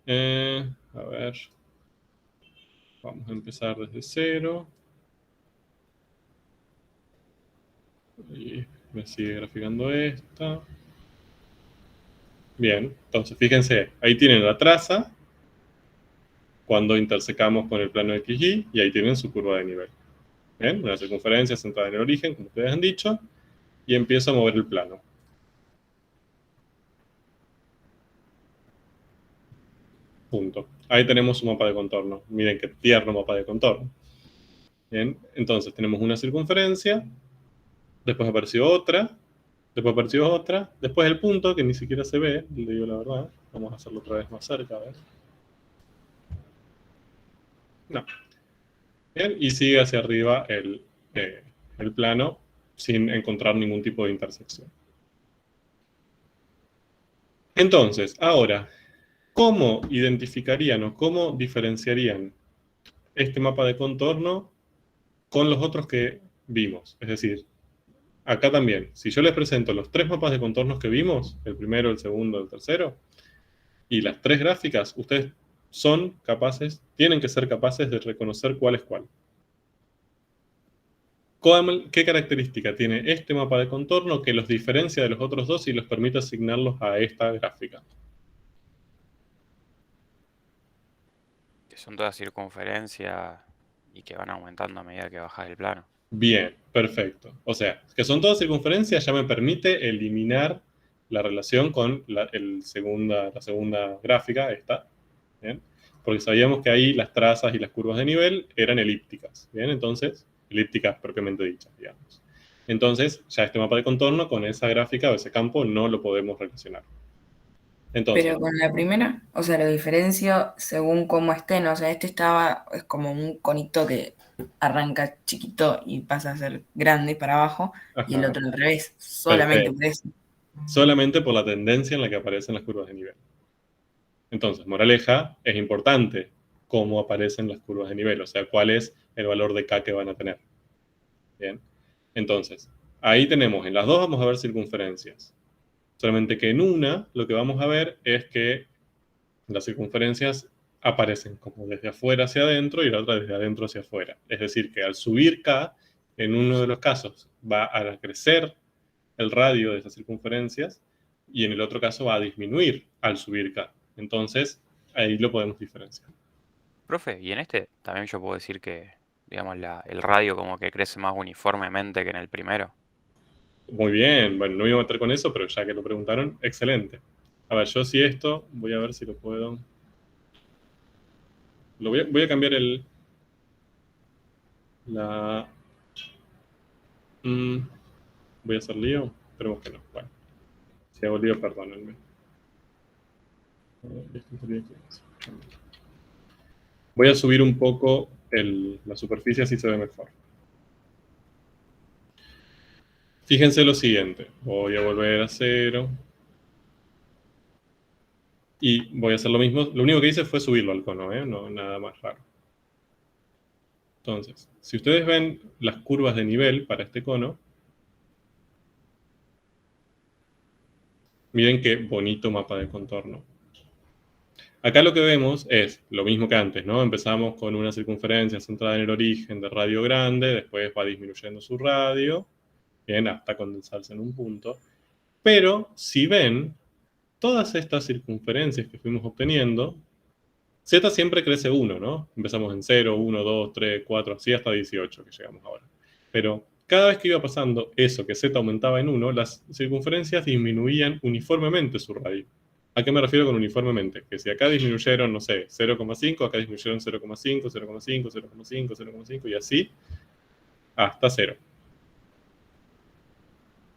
A ver. Vamos a empezar desde 0. Y me sigue graficando esta. Bien, entonces fíjense, ahí tienen la traza cuando intersecamos con el plano XY y ahí tienen su curva de nivel. Bien, una circunferencia centrada en el origen, como ustedes han dicho, y empiezo a mover el plano. Punto. Ahí tenemos un mapa de contorno. Miren qué tierno mapa de contorno. Bien, entonces tenemos una circunferencia, después apareció otra, después apareció otra, después el punto, que ni siquiera se ve, le digo la verdad. Vamos a hacerlo otra vez más cerca, a ver. No. Bien, y sigue hacia arriba el plano sin encontrar ningún tipo de intersección. Entonces, ahora, ¿cómo identificarían o cómo diferenciarían este mapa de contorno con los otros que vimos? Es decir, acá también, si yo les presento los 3 mapas de contornos que vimos, el primero, el segundo, el tercero, y las 3 gráficas, ustedes tienen que ser capaces de reconocer cuál es cuál. ¿Qué característica tiene este mapa de contorno que los diferencia de los otros dos y los permite asignarlos a esta gráfica? Que son todas circunferencias y que van aumentando a medida que bajas el plano. Bien, perfecto. O sea, que son todas circunferencias ya me permite eliminar la relación con la segunda gráfica, esta. ¿Bien? Porque sabíamos que ahí las trazas y las curvas de nivel eran elípticas. Bien, entonces, elípticas propiamente dichas, digamos. Entonces, ya este mapa de contorno con esa gráfica o ese campo no lo podemos relacionar. Entonces, Pero con la primera, o sea, lo diferencio según cómo estén, o sea, es como un conito que arranca chiquito y pasa a ser grande para abajo, y el ajá, otro al revés, solamente perfecto. por eso. Solamente por la tendencia en la que aparecen las curvas de nivel. Entonces, moraleja, es importante cómo aparecen las curvas de nivel, o sea, cuál es el valor de K que van a tener. Bien, entonces, ahí tenemos, en las dos vamos a ver circunferencias. Solamente que en una lo que vamos a ver es que las circunferencias aparecen como desde afuera hacia adentro y la otra desde adentro hacia afuera. Es decir, que al subir K, en uno de los casos va a crecer el radio de esas circunferencias y en el otro caso va a disminuir al subir K. Entonces, ahí lo podemos diferenciar. Profe, y en este también yo puedo decir que, digamos, el radio como que crece más uniformemente que en el primero. Muy bien, bueno, no me iba a meter con eso, pero ya que lo preguntaron, excelente. A ver, yo si esto, voy a ver si lo puedo. Voy a cambiar voy a hacer lío, esperemos que no. Bueno, si hago lío, perdónenme. Voy a subir un poco la superficie, así se ve mejor. Fíjense lo siguiente, voy a volver a 0. Y voy a hacer lo mismo. Lo único que hice fue subirlo al cono, no nada más raro. Entonces, si ustedes ven las curvas de nivel para este cono, miren qué bonito mapa de contorno. Acá lo que vemos es lo mismo que antes, ¿no? Empezamos con una circunferencia centrada en el origen de radio grande, después va disminuyendo su radio, bien, hasta condensarse en un punto. Pero, si ven, todas estas circunferencias que fuimos obteniendo, Z siempre crece 1, ¿no? Empezamos en 0, 1, 2, 3, 4, así hasta 18 que llegamos ahora. Pero cada vez que iba pasando eso, que Z aumentaba en 1, las circunferencias disminuían uniformemente su radio. ¿A qué me refiero con uniformemente? Que si acá disminuyeron, no sé, 0,5, acá disminuyeron 0,5, 0,5, 0,5, 0,5 y así hasta 0.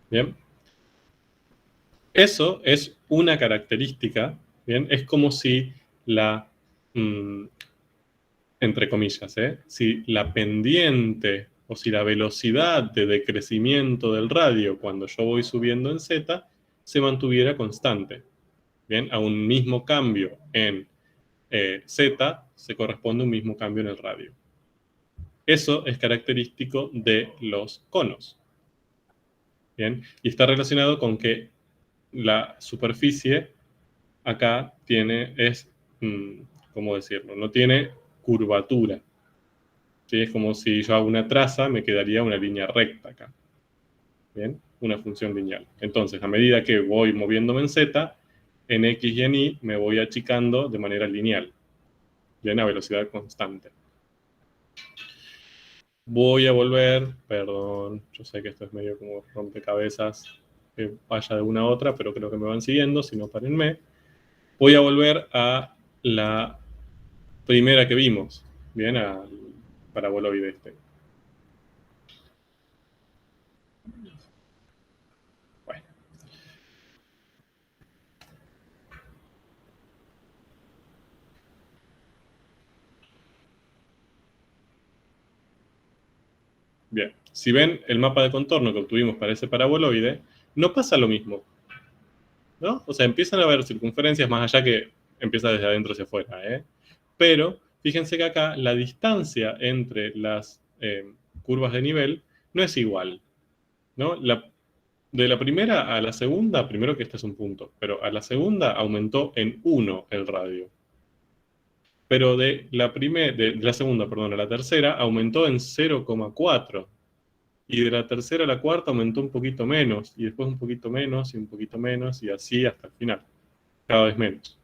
¿Bien? Eso es una característica, ¿bien? Es como si entre comillas, si la pendiente o si la velocidad de decrecimiento del radio cuando yo voy subiendo en Z se mantuviera constante. Bien, a un mismo cambio en Z se corresponde un mismo cambio en el radio. Eso es característico de los conos. Bien, y está relacionado con que la superficie acá ¿cómo decirlo? No tiene curvatura. ¿Sí? Es como si yo hago una traza, me quedaría una línea recta acá. ¿Bien? Una función lineal. Entonces, a medida que voy moviéndome en Z, en X y en Y me voy achicando de manera lineal. Bien, a velocidad constante. Voy a volver, perdón, yo sé que esto es medio como rompecabezas, que vaya de una a otra, pero creo que me van siguiendo, si no, párenme. Voy a volver a la primera que vimos, bien, al paraboloide este. Bueno. Bien, si ven el mapa de contorno que obtuvimos para ese paraboloide, no pasa lo mismo, ¿no? O sea, empiezan a haber circunferencias más allá que empieza desde adentro hacia afuera, ¿eh? Pero fíjense que acá la distancia entre las curvas de nivel no es igual, ¿no? De la primera a la segunda, primero que este es un punto, pero a la segunda aumentó en 1 el radio. Pero de la segunda, perdón, a la tercera aumentó en 0,4. Y de la tercera a la cuarta aumentó un poquito menos, y después un poquito menos, y un poquito menos, y así hasta el final. Cada vez menos.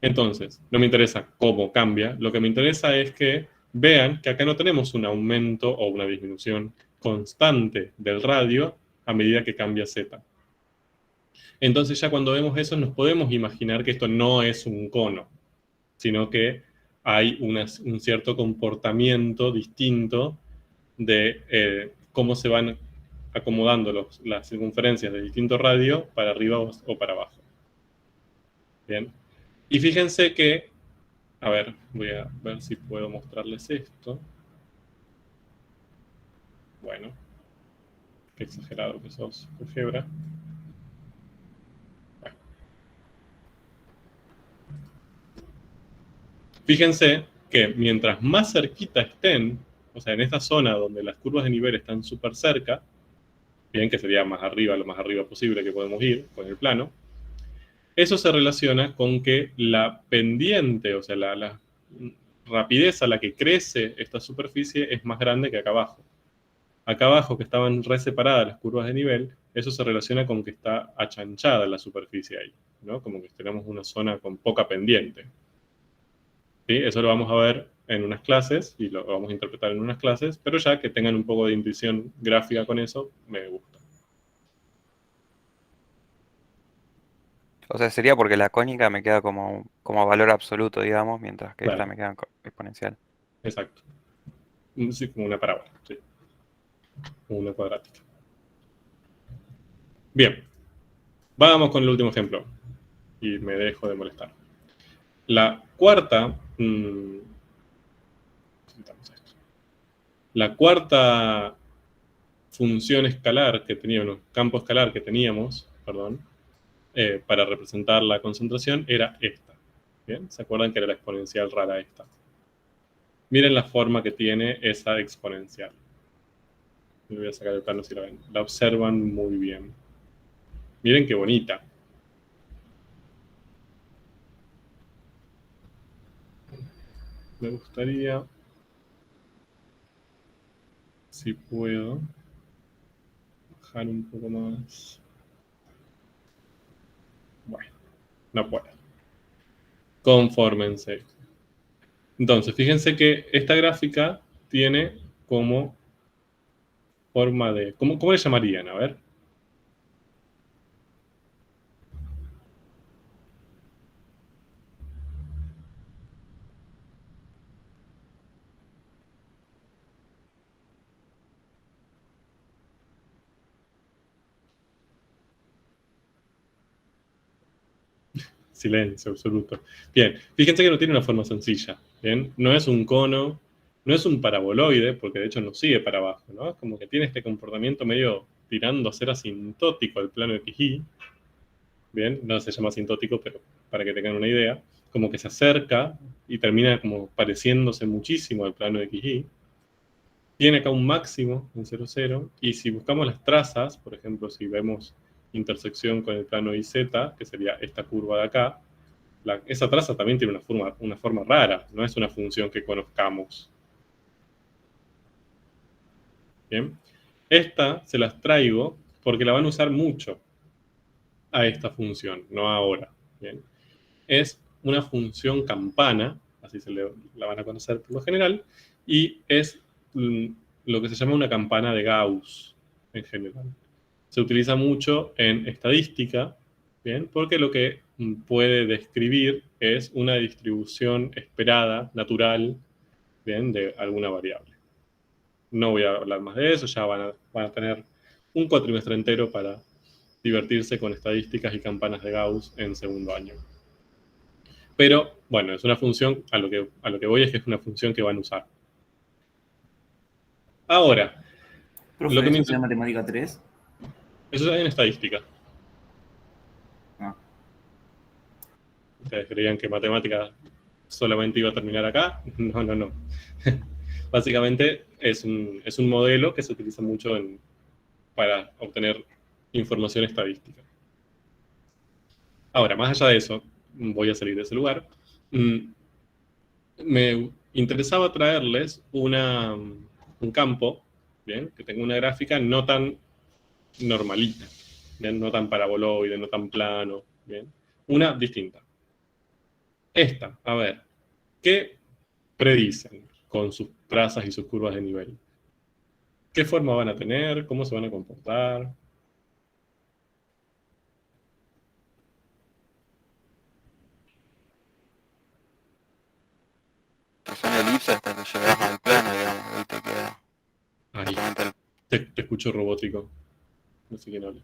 Entonces, no me interesa cómo cambia, lo que me interesa es que vean que acá no tenemos un aumento o una disminución constante del radio a medida que cambia Z. Entonces ya cuando vemos eso nos podemos imaginar que esto no es un cono, sino que hay un cierto comportamiento distinto de cómo se van acomodando las circunferencias de distinto radio para arriba o para abajo. Bien. Y fíjense que, a ver, voy a ver si puedo mostrarles esto. Bueno, qué exagerado que sos, Gefebra. Bueno. Fíjense que mientras más cerquita estén, o sea, en esta zona donde las curvas de nivel están súper cerca, bien, que sería más arriba, lo más arriba posible que podemos ir con el plano, eso se relaciona con que la pendiente, o sea, la rapidez a la que crece esta superficie es más grande que acá abajo. Acá abajo, que estaban re separadas las curvas de nivel, eso se relaciona con que está achanchada la superficie ahí, ¿no? Como que tenemos una zona con poca pendiente. ¿Sí? Eso lo vamos a ver en unas clases y lo vamos a interpretar en unas clases, pero ya que tengan un poco de intuición gráfica con eso, me gusta. O sea, sería porque la cónica me queda como valor absoluto, digamos, mientras que esta Claro. me queda exponencial. Exacto. Sí, como una parábola, sí. Como una cuadrática. Bien. Vamos con el último ejemplo. Y me dejo de molestar. La cuarta... la cuarta función escalar que teníamos, campo escalar que teníamos, perdón, para representar la concentración era esta. ¿Bien? ¿Se acuerdan que era la exponencial rara esta? Miren la forma que tiene esa exponencial. Le voy a sacar el plano si la ven. La observan muy bien. Miren qué bonita. Me gustaría, si puedo, bajar un poco más. Bueno, no puedo. Confórmense. Entonces, fíjense que esta gráfica tiene como forma de... ¿Cómo le llamarían? A ver. Silencio absoluto. Bien, fíjense que no tiene una forma sencilla. Bien, no es un cono, no es un paraboloide, porque de hecho no sigue para abajo, ¿no? Es como que tiene este comportamiento medio tirando a ser asintótico al plano XY. Bien, no se llama asintótico, pero para que tengan una idea, como que se acerca y termina como pareciéndose muchísimo al plano XY. Tiene acá un máximo en 0, 0, y si buscamos las trazas, por ejemplo, si vemos intersección con el plano IZ, que sería esta curva de acá, esa traza también tiene una forma rara, no es una función que conozcamos. Bien, esta se las traigo porque la van a usar mucho a esta función, no ahora. Bien, es una función campana, así la van a conocer por lo general, y es lo que se llama una campana de Gauss en general. Se utiliza mucho en estadística, ¿bien? Porque lo que puede describir es una distribución esperada, natural, ¿bien? De alguna variable. No voy a hablar más de eso, ya van a tener un cuatrimestre entero para divertirse con estadísticas y campanas de Gauss en segundo año. Pero, bueno, es una función, a lo que voy es que es una función que van a usar. Ahora, Profe, lo que ¿eso se llama matemática 3? eso es en estadística. Ah. ¿Ustedes creían que matemática solamente iba a terminar acá? No, no, no. Básicamente es un modelo que se utiliza mucho para obtener información estadística. Ahora, más allá de eso, voy a salir de ese lugar. Me interesaba traerles un campo, ¿bien? Que tenga una gráfica no tan normalita, ¿bien? No tan paraboloide, no tan plano, ¿bien? Una distinta. Esta, a ver, ¿qué predicen con sus trazas y sus curvas de nivel? ¿Qué forma van a tener? ¿Cómo se van a comportar? Son elipses hasta que llegas al plano, digamos, y te queda Ahí, totalmente el... te escucho robótico. No sé quién habla.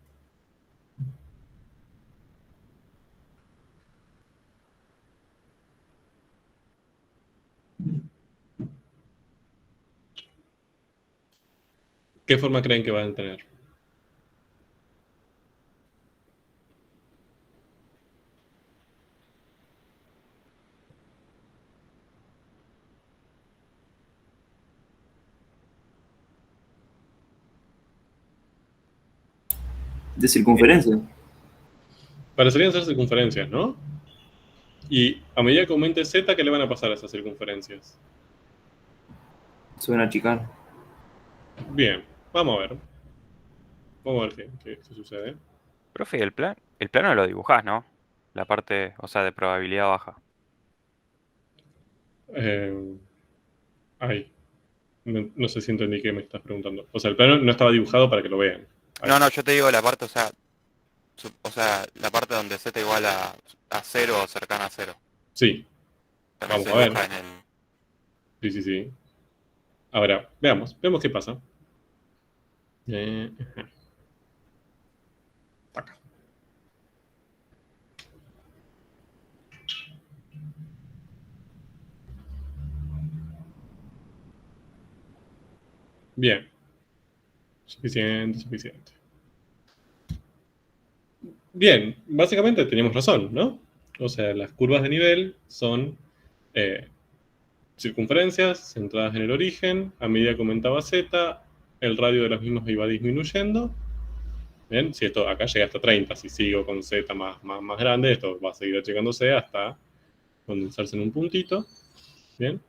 ¿Qué forma creen que van a tener? De circunferencia. Parecerían ser circunferencias, ¿no? Y a medida que aumente z, ¿qué le van a pasar a esas circunferencias? Se van a achicar. Bien, vamos a ver. Vamos a ver qué sucede. Profe, el plano lo dibujás, ¿no? La parte, o sea, de probabilidad baja. Eh, Ahí. No sé si entendí qué me estás preguntando. O sea, el plano no estaba dibujado para que lo vean. Ahí. No, no, yo te digo la parte, o sea, la parte donde z igual a cero o cercana a cero. Sí, También vamos se a ver. dibuja en el... Sí, sí, sí. Ahora, veamos qué pasa. Ajá. Acá. Bien. Suficiente, suficiente. Bien, básicamente teníamos razón, ¿no? O sea, las curvas de nivel son circunferencias centradas en el origen, a medida que aumentaba z, el radio de las mismas iba disminuyendo. Bien, si esto acá llega hasta 30, si sigo con z más grande, esto va a seguir achicándose hasta condensarse en un puntito. Bien.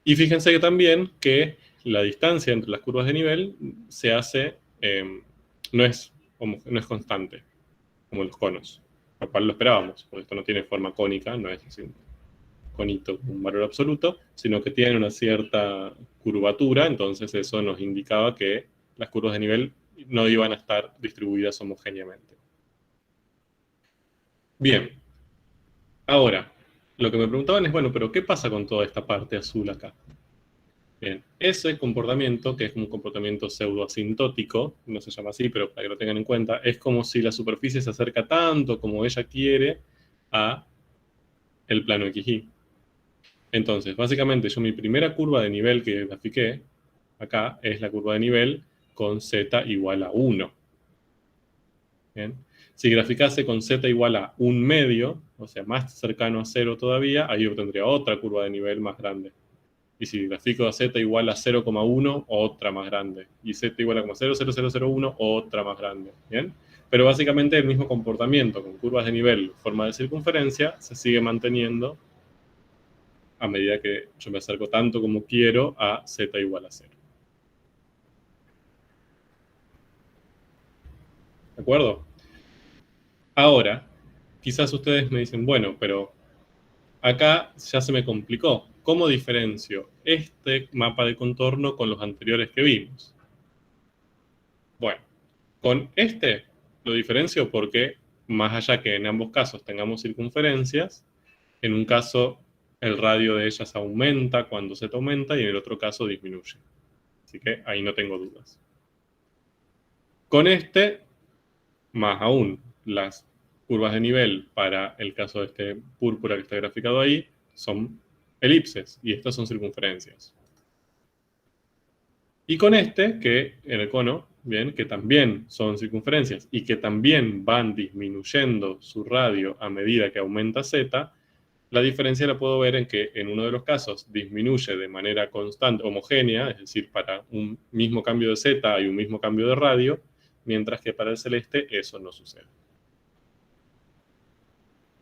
Y fíjense que también que la distancia entre las curvas de nivel se hace, no es constante, como los conos, lo cual lo esperábamos, porque esto no tiene forma cónica, no es así un conito con un valor absoluto, sino que tiene una cierta curvatura, entonces eso nos indicaba que las curvas de nivel no iban a estar distribuidas homogéneamente. Bien, ahora, lo que me preguntaban es, bueno, pero ¿qué pasa con toda esta parte azul acá? Bien, ese comportamiento, que es un comportamiento pseudoasintótico, no se llama así, pero para que lo tengan en cuenta, es como si la superficie se acerca tanto como ella quiere a el plano XY. Entonces, básicamente, yo mi primera curva de nivel que grafiqué acá es la curva de nivel con z igual a 1. Bien. Si graficase con z igual a 1 medio, o sea, más cercano a 0 todavía, ahí obtendría otra curva de nivel más grande. Y si grafico a z igual a 0,1, otra más grande. Y z igual a 0,00001, otra más grande. ¿Bien? Pero básicamente el mismo comportamiento con curvas de nivel, forma de circunferencia, se sigue manteniendo a medida que yo me acerco tanto como quiero a z igual a 0. ¿De acuerdo? Ahora, quizás ustedes me dicen, bueno, pero acá ya se me complicó. ¿Cómo diferencio este mapa de contorno con los anteriores que vimos? Bueno, con este lo diferencio porque, más allá que en ambos casos tengamos circunferencias, en un caso el radio de ellas aumenta cuando z aumenta y en el otro caso disminuye. Así que ahí no tengo dudas. Con este, más aún, las curvas de nivel para el caso de este púrpura que está graficado ahí son elipses y estas son circunferencias. Y con este, que en el cono, bien, que también son circunferencias y que también van disminuyendo su radio a medida que aumenta z, la diferencia la puedo ver en que en uno de los casos disminuye de manera constante, homogénea, es decir, para un mismo cambio de z hay un mismo cambio de radio, mientras que para el celeste eso no sucede.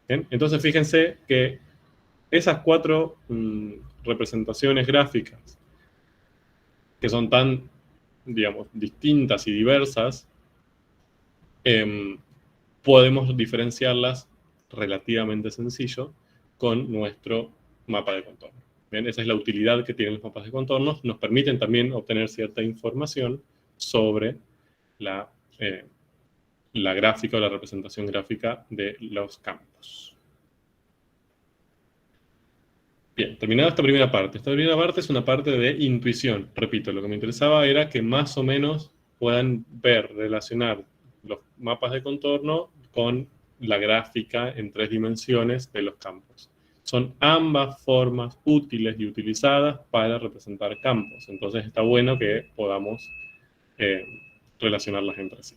¿Bien? Entonces fíjense que esas cuatro representaciones gráficas que son tan, digamos, distintas y diversas, podemos diferenciarlas relativamente sencillo con nuestro mapa de contorno. ¿Bien? Esa es la utilidad que tienen los mapas de contornos. Nos permiten también obtener cierta información sobre la gráfica o la representación gráfica de los campos. Bien, terminada esta primera parte. Esta primera parte es una parte de intuición. Repito, lo que me interesaba era que más o menos puedan ver, relacionar los mapas de contorno con la gráfica en 3 dimensiones de los campos. Son ambas formas útiles y utilizadas para representar campos. Entonces está bueno que podamos relacionarlas entre sí.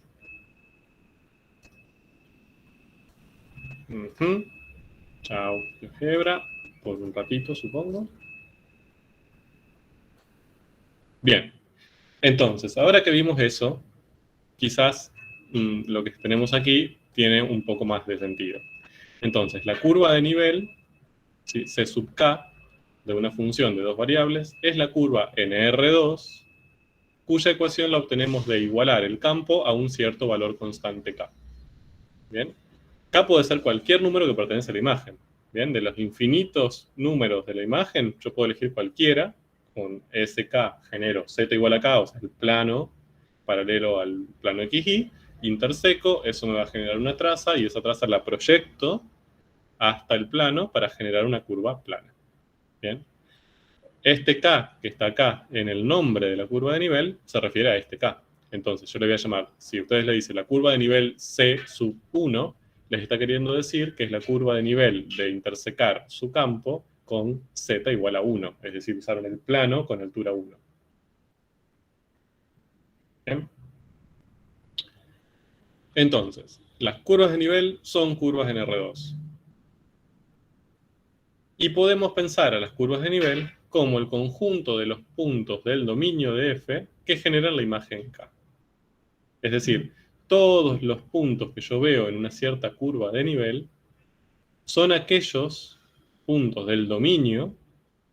Chao, GeoGebra. Por un ratito, supongo. Bien. Entonces, ahora que vimos eso, quizás lo que tenemos aquí tiene un poco más de sentido. Entonces, la curva de nivel, ¿sí? C sub k, de una función de 2 variables, es la curva NR2, cuya ecuación la obtenemos de igualar el campo a un cierto valor constante k. ¿Bien? K puede ser cualquier número que pertenece a la imagen. Bien, de los infinitos números de la imagen, yo puedo elegir cualquiera. Con SK genero Z igual a K, o sea, el plano paralelo al plano XY. Interseco, eso me va a generar una traza, y esa traza la proyecto hasta el plano para generar una curva plana. Bien. Este K, que está acá en el nombre de la curva de nivel, se refiere a este K. Entonces, yo le voy a llamar, si ustedes le dicen la curva de nivel C sub 1, les está queriendo decir que es la curva de nivel de intersecar su campo con z igual a 1. Es decir, usaron el plano con altura 1. ¿Bien? Entonces, las curvas de nivel son curvas en R2. Y podemos pensar a las curvas de nivel como el conjunto de los puntos del dominio de F que generan la imagen K. Es decir, todos los puntos que yo veo en una cierta curva de nivel son aquellos puntos del dominio,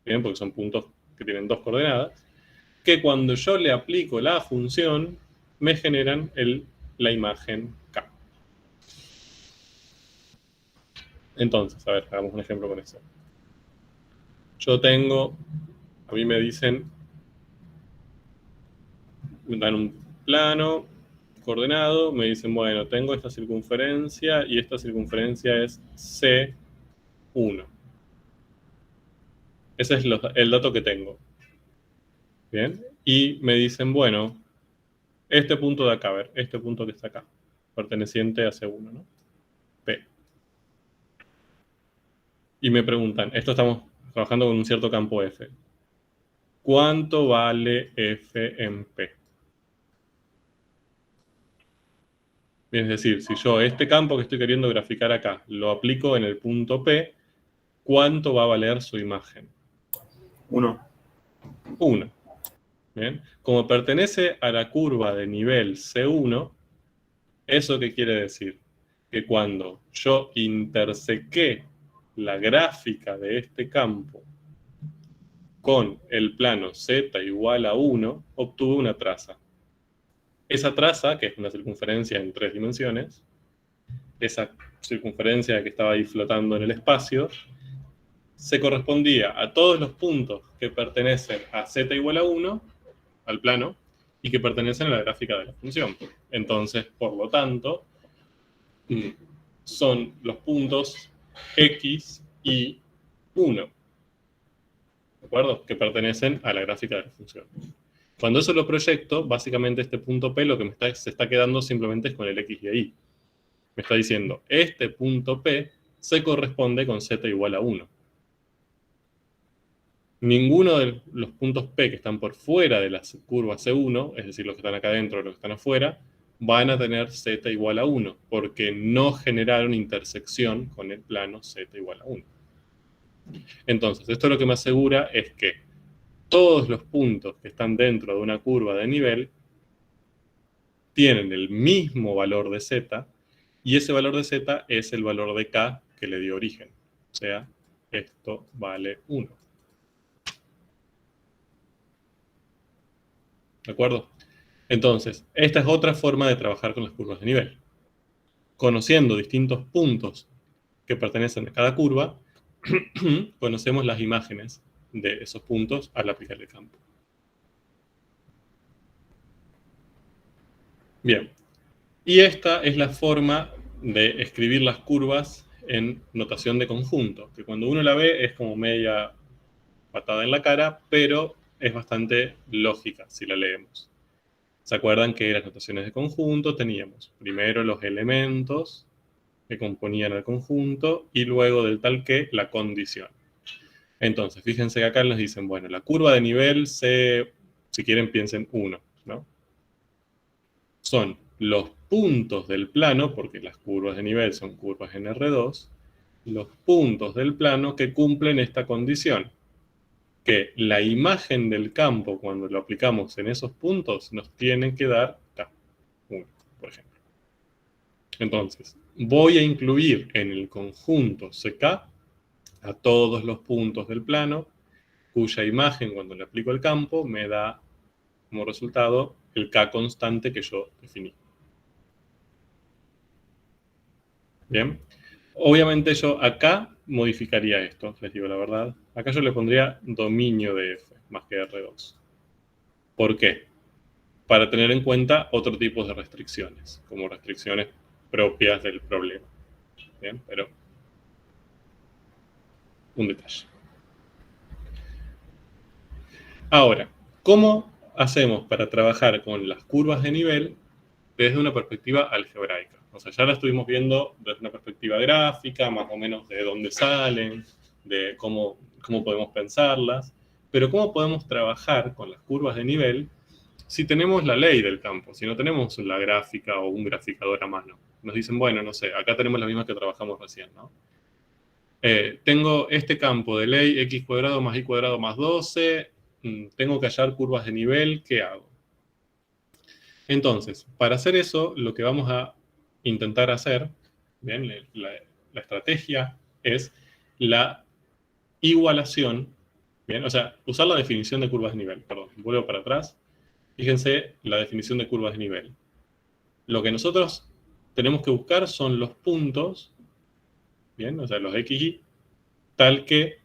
¿bien? Porque son puntos que tienen dos coordenadas, que cuando yo le aplico la función, me generan la imagen K. Entonces, a ver, hagamos un ejemplo con eso. Yo tengo, a mí me dicen, me dan un plano coordenado, me dicen, bueno, tengo esta circunferencia y esta circunferencia es C1. Ese es el dato que tengo. Bien, y me dicen, bueno, este punto de acá, a ver, este punto que está acá, perteneciente a C1, ¿no? P. Y me preguntan, esto estamos trabajando con un cierto campo F. ¿Cuánto vale F en P? Es decir, si yo este campo que estoy queriendo graficar acá lo aplico en el punto P, ¿cuánto va a valer su imagen? 1. 1. Bien. Como pertenece a la curva de nivel C1, ¿eso qué quiere decir? Que cuando yo intersequé la gráfica de este campo con el plano Z igual a 1, obtuve una traza. Esa traza, que es una circunferencia en 3 dimensiones, esa circunferencia que estaba ahí flotando en el espacio, se correspondía a todos los puntos que pertenecen a Z igual a 1, al plano, y que pertenecen a la gráfica de la función. Entonces, por lo tanto, son los puntos X y 1, ¿de acuerdo? Que pertenecen a la gráfica de la función. Cuando eso lo proyecto, básicamente este punto P lo que se está quedando simplemente es con el X y Y. Me está diciendo, este punto P se corresponde con Z igual a 1. Ninguno de los puntos P que están por fuera de la curva C1, es decir, los que están acá adentro o los que están afuera, van a tener Z igual a 1, porque no generaron intersección con el plano Z igual a 1. Entonces, esto lo que me asegura es que todos los puntos que están dentro de una curva de nivel tienen el mismo valor de Z, y ese valor de Z es el valor de K que le dio origen. O sea, esto vale 1. ¿De acuerdo? Entonces, esta es otra forma de trabajar con las curvas de nivel. Conociendo distintos puntos que pertenecen a cada curva, conocemos las imágenes de esos puntos al aplicar el campo. Bien, y esta es la forma de escribir las curvas en notación de conjunto, que cuando uno la ve es como media patada en la cara, pero es bastante lógica si la leemos. ¿Se acuerdan que las notaciones de conjunto teníamos primero los elementos que componían el conjunto y luego del tal que la condición? Entonces, fíjense que acá nos dicen, bueno, la curva de nivel si quieren piensen 1, ¿no? Son los puntos del plano, porque las curvas de nivel son curvas en R2, los puntos del plano que cumplen esta condición, que la imagen del campo, cuando lo aplicamos en esos puntos, nos tiene que dar K1, por ejemplo. Entonces, voy a incluir en el conjunto CK a todos los puntos del plano, cuya imagen, cuando le aplico el campo, me da como resultado el K constante que yo definí. Bien. Obviamente yo acá modificaría esto, les digo la verdad. Acá yo le pondría dominio de F, más que R2. ¿Por qué? Para tener en cuenta otro tipo de restricciones, como restricciones propias del problema. Bien, pero un detalle. Ahora, ¿cómo hacemos para trabajar con las curvas de nivel desde una perspectiva algebraica? O sea, ya la estuvimos viendo desde una perspectiva gráfica, más o menos de dónde salen, de cómo podemos pensarlas, pero cómo podemos trabajar con las curvas de nivel si tenemos la ley del campo, si no tenemos la gráfica o un graficador a mano. Nos dicen, bueno, no sé, acá tenemos las mismas que trabajamos recién, ¿no? tengo este campo de ley x cuadrado más y cuadrado más 12, tengo que hallar curvas de nivel, ¿qué hago? Entonces, para hacer eso, lo que vamos a intentar hacer, ¿bien? La estrategia es la igualación, ¿bien? O sea, usar la definición de curvas de nivel, perdón, vuelvo para atrás. Fíjense la definición de curvas de nivel. Lo que nosotros tenemos que buscar son los puntos, ¿bien? O sea, los xy, tal que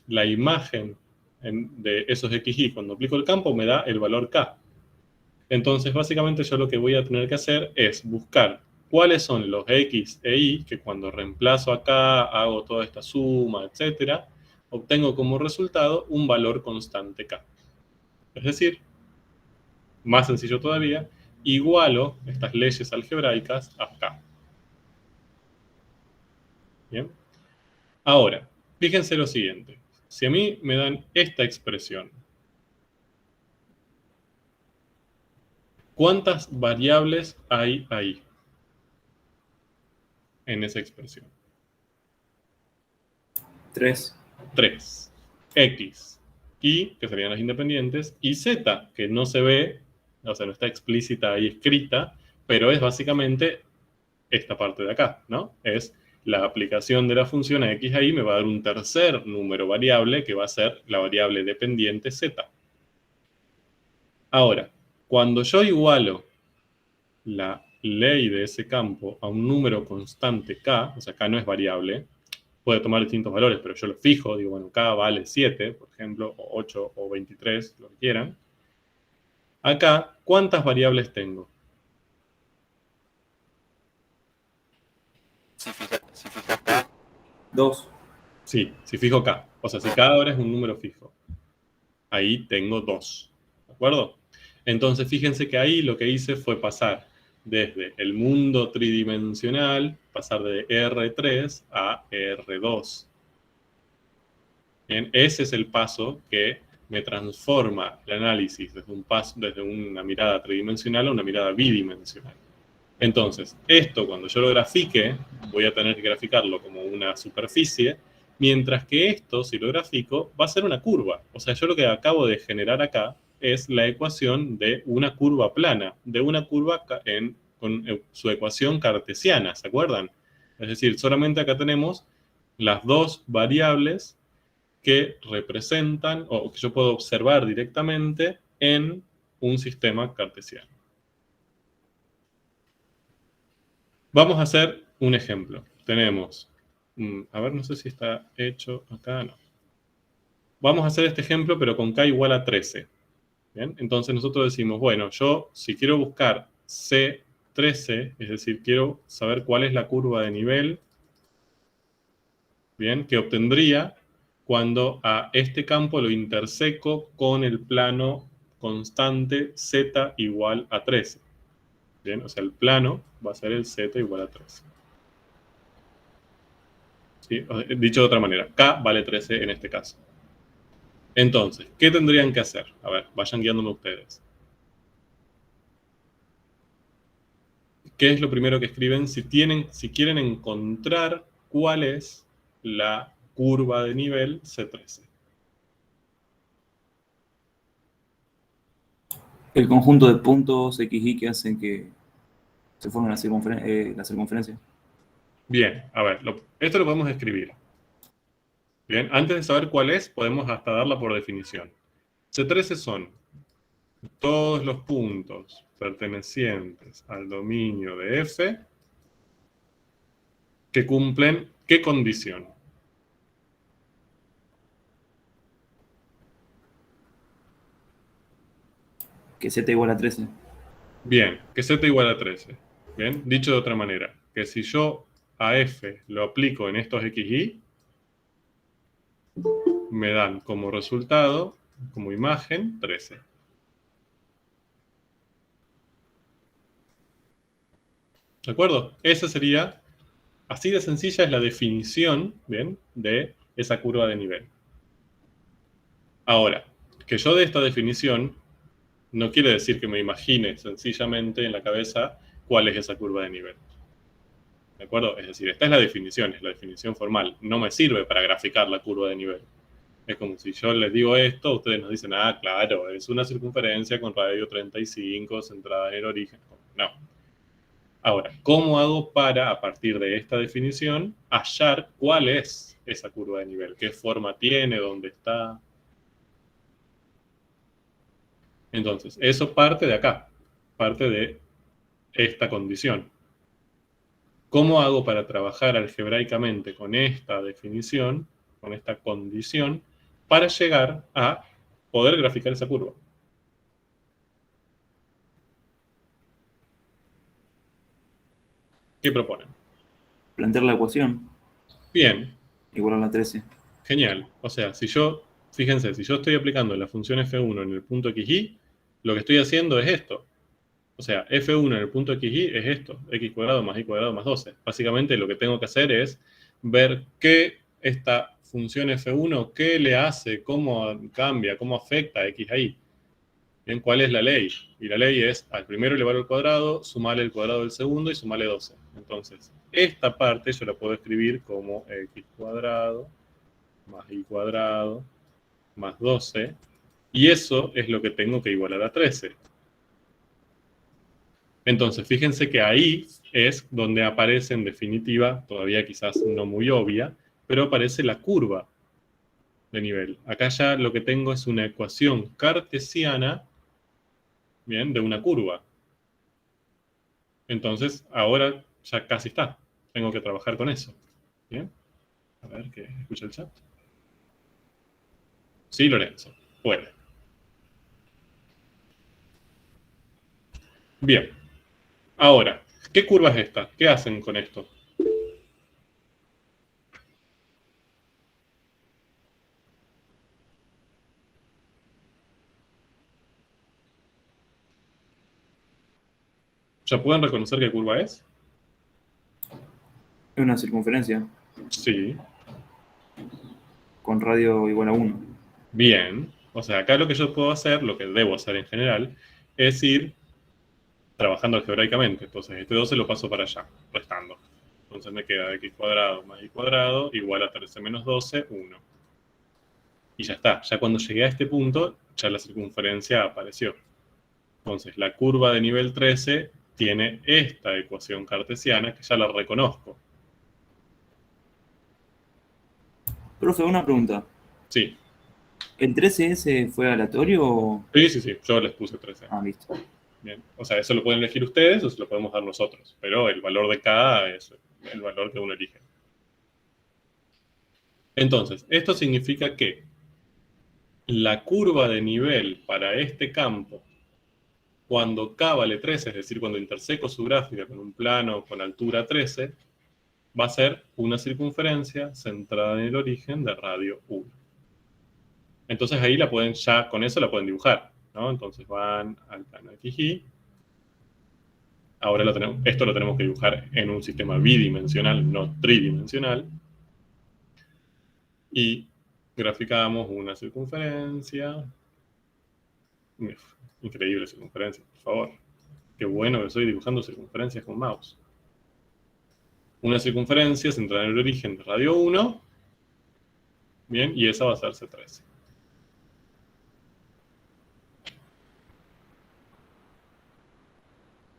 la imagen de esos xy cuando aplico el campo me da el valor k. Entonces, básicamente yo lo que voy a tener que hacer es buscar cuáles son los x e y, que cuando reemplazo acá, hago toda esta suma, etcétera, obtengo como resultado un valor constante k. Es decir, más sencillo todavía, igualo estas leyes algebraicas a k. ¿Bien? Ahora, fíjense lo siguiente. Si a mí me dan esta expresión, ¿cuántas variables hay ahí en esa expresión? 3. 3. X, Y, que serían las independientes, y Z, que no se ve, o sea, no está explícita ahí escrita, pero es básicamente esta parte de acá, ¿no? Es la aplicación de la función a X a Y me va a dar un tercer número variable, que va a ser la variable dependiente Z. Ahora, cuando yo igualo la ley de ese campo a un número constante K, o sea, K no es variable, puede tomar distintos valores, pero yo lo fijo, digo, bueno, K vale 7, por ejemplo, o 8 o 23, lo que quieran. Acá, ¿cuántas variables tengo? Si fijas K, 2. Sí, si fijo K. O sea, si K ahora es un número fijo. Ahí tengo 2. ¿De acuerdo? Entonces, fíjense que ahí lo que hice fue pasar desde el mundo tridimensional, pasar de R3 a R2. Bien, ese es el paso que me transforma el análisis desde una mirada tridimensional a una mirada bidimensional. Entonces, esto cuando yo lo grafique, voy a tener que graficarlo como una superficie, mientras que esto, si lo grafico, va a ser una curva. O sea, yo lo que acabo de generar acá es la ecuación de una curva plana, de una curva con su ecuación cartesiana, ¿se acuerdan? Es decir, solamente acá tenemos las dos variables que representan o que yo puedo observar directamente en un sistema cartesiano. Vamos a hacer un ejemplo. Tenemos, a ver, no sé si está hecho acá, no. Vamos a hacer este ejemplo, pero con k igual a 13. ¿Bien? Entonces nosotros decimos, bueno, yo si quiero buscar C13, es decir, quiero saber cuál es la curva de nivel, ¿bien? Que obtendría cuando a este campo lo interseco con el plano constante z igual a 13. ¿Bien? O sea, el plano va a ser el z igual a 13. ¿Sí? Dicho de otra manera, k vale 13 en este caso. Entonces, ¿qué tendrían que hacer? A ver, vayan guiándome ustedes. ¿Qué es lo primero que escriben? Si quieren encontrar cuál es la curva de nivel C13. El conjunto de puntos XY que hacen que se forme la circunferencia. Bien, a ver, esto lo podemos escribir. Bien, antes de saber cuál es, podemos hasta darla por definición. C13 son todos los puntos pertenecientes al dominio de F que cumplen ¿qué condición? Que Z igual a 13. Bien, que Z igual a 13. Bien, dicho de otra manera, que si yo a F lo aplico en estos XY, me dan como resultado, como imagen, 13. ¿De acuerdo? Esa sería, así de sencilla es la definición, ¿bien?, de esa curva de nivel. Ahora, que yo de esta definición no quiere decir que me imagine sencillamente en la cabeza cuál es esa curva de nivel. ¿De acuerdo? Es decir, esta es la definición formal. No me sirve para graficar la curva de nivel. Es como si yo les digo esto, ustedes nos dicen, ah, claro, es una circunferencia con radio 35 centrada en el origen. No. Ahora, ¿cómo hago para, a partir de esta definición, hallar cuál es esa curva de nivel? ¿Qué forma tiene? ¿Dónde está? Entonces, eso parte de acá, parte de esta condición. ¿Cómo hago para trabajar algebraicamente con esta definición, con esta condición, para llegar a poder graficar esa curva? ¿Qué proponen? Plantear la ecuación Bien, igual a la 13. genial. O sea, fíjense, si yo estoy aplicando la función f1 en el punto xy, lo que estoy haciendo es esto. O sea, f1 en el punto xy es esto, x cuadrado más y cuadrado más 12. Básicamente lo que tengo que hacer es ver qué esta función f1, qué le hace, cómo cambia, cómo afecta a x a y. Bien, ¿cuál es la ley? Y la ley es al primero elevar al cuadrado, sumarle el cuadrado del segundo y sumarle 12. Entonces, esta parte yo la puedo escribir como x cuadrado más y cuadrado más 12. Y eso es lo que tengo que igualar a 13. Entonces, fíjense que ahí es donde aparece en definitiva, todavía quizás no muy obvia, pero aparece la curva de nivel. Acá ya lo que tengo es una ecuación cartesiana, bien, de una curva. Entonces, ahora ya casi está. Tengo que trabajar con eso. Bien. A ver, ¿qué escucha el chat? Sí, Lorenzo, puede. Bien. Ahora, ¿qué curva es esta? ¿Qué hacen con esto? ¿Ya pueden reconocer qué curva es? Es una circunferencia Sí. con radio igual a 1. Bien. O sea, acá lo que yo puedo hacer, lo que debo hacer en general, es ir trabajando algebraicamente. Entonces, este 12 lo paso para allá, restando. Entonces me queda x cuadrado más y cuadrado igual a 13 menos 12, 1. Y ya está. Ya cuando llegué a este punto, ya la circunferencia apareció. Entonces, la curva de nivel 13 tiene esta ecuación cartesiana que ya la reconozco. Profe, una pregunta. Sí. ¿El 13S fue aleatorio o...? Sí. Yo les puse 13. Ah, listo. Bien. O sea, eso lo pueden elegir ustedes o se lo podemos dar nosotros. Pero el valor de cada es el valor que uno elige. Entonces, esto significa que la curva de nivel para este campo, cuando k vale 13, es decir, cuando interseco su gráfica con un plano con altura 13, va a ser una circunferencia centrada en el origen de radio 1. Entonces ahí la pueden, ya con eso la pueden dibujar, ¿no? Entonces van al plano XY. Ahora esto lo tenemos que dibujar en un sistema bidimensional, no tridimensional. Y graficamos una circunferencia. Uf, increíble circunferencia, por favor. Qué bueno que estoy dibujando circunferencias con mouse. Una circunferencia centrada en el origen de radio 1. Bien, y esa va a ser C13.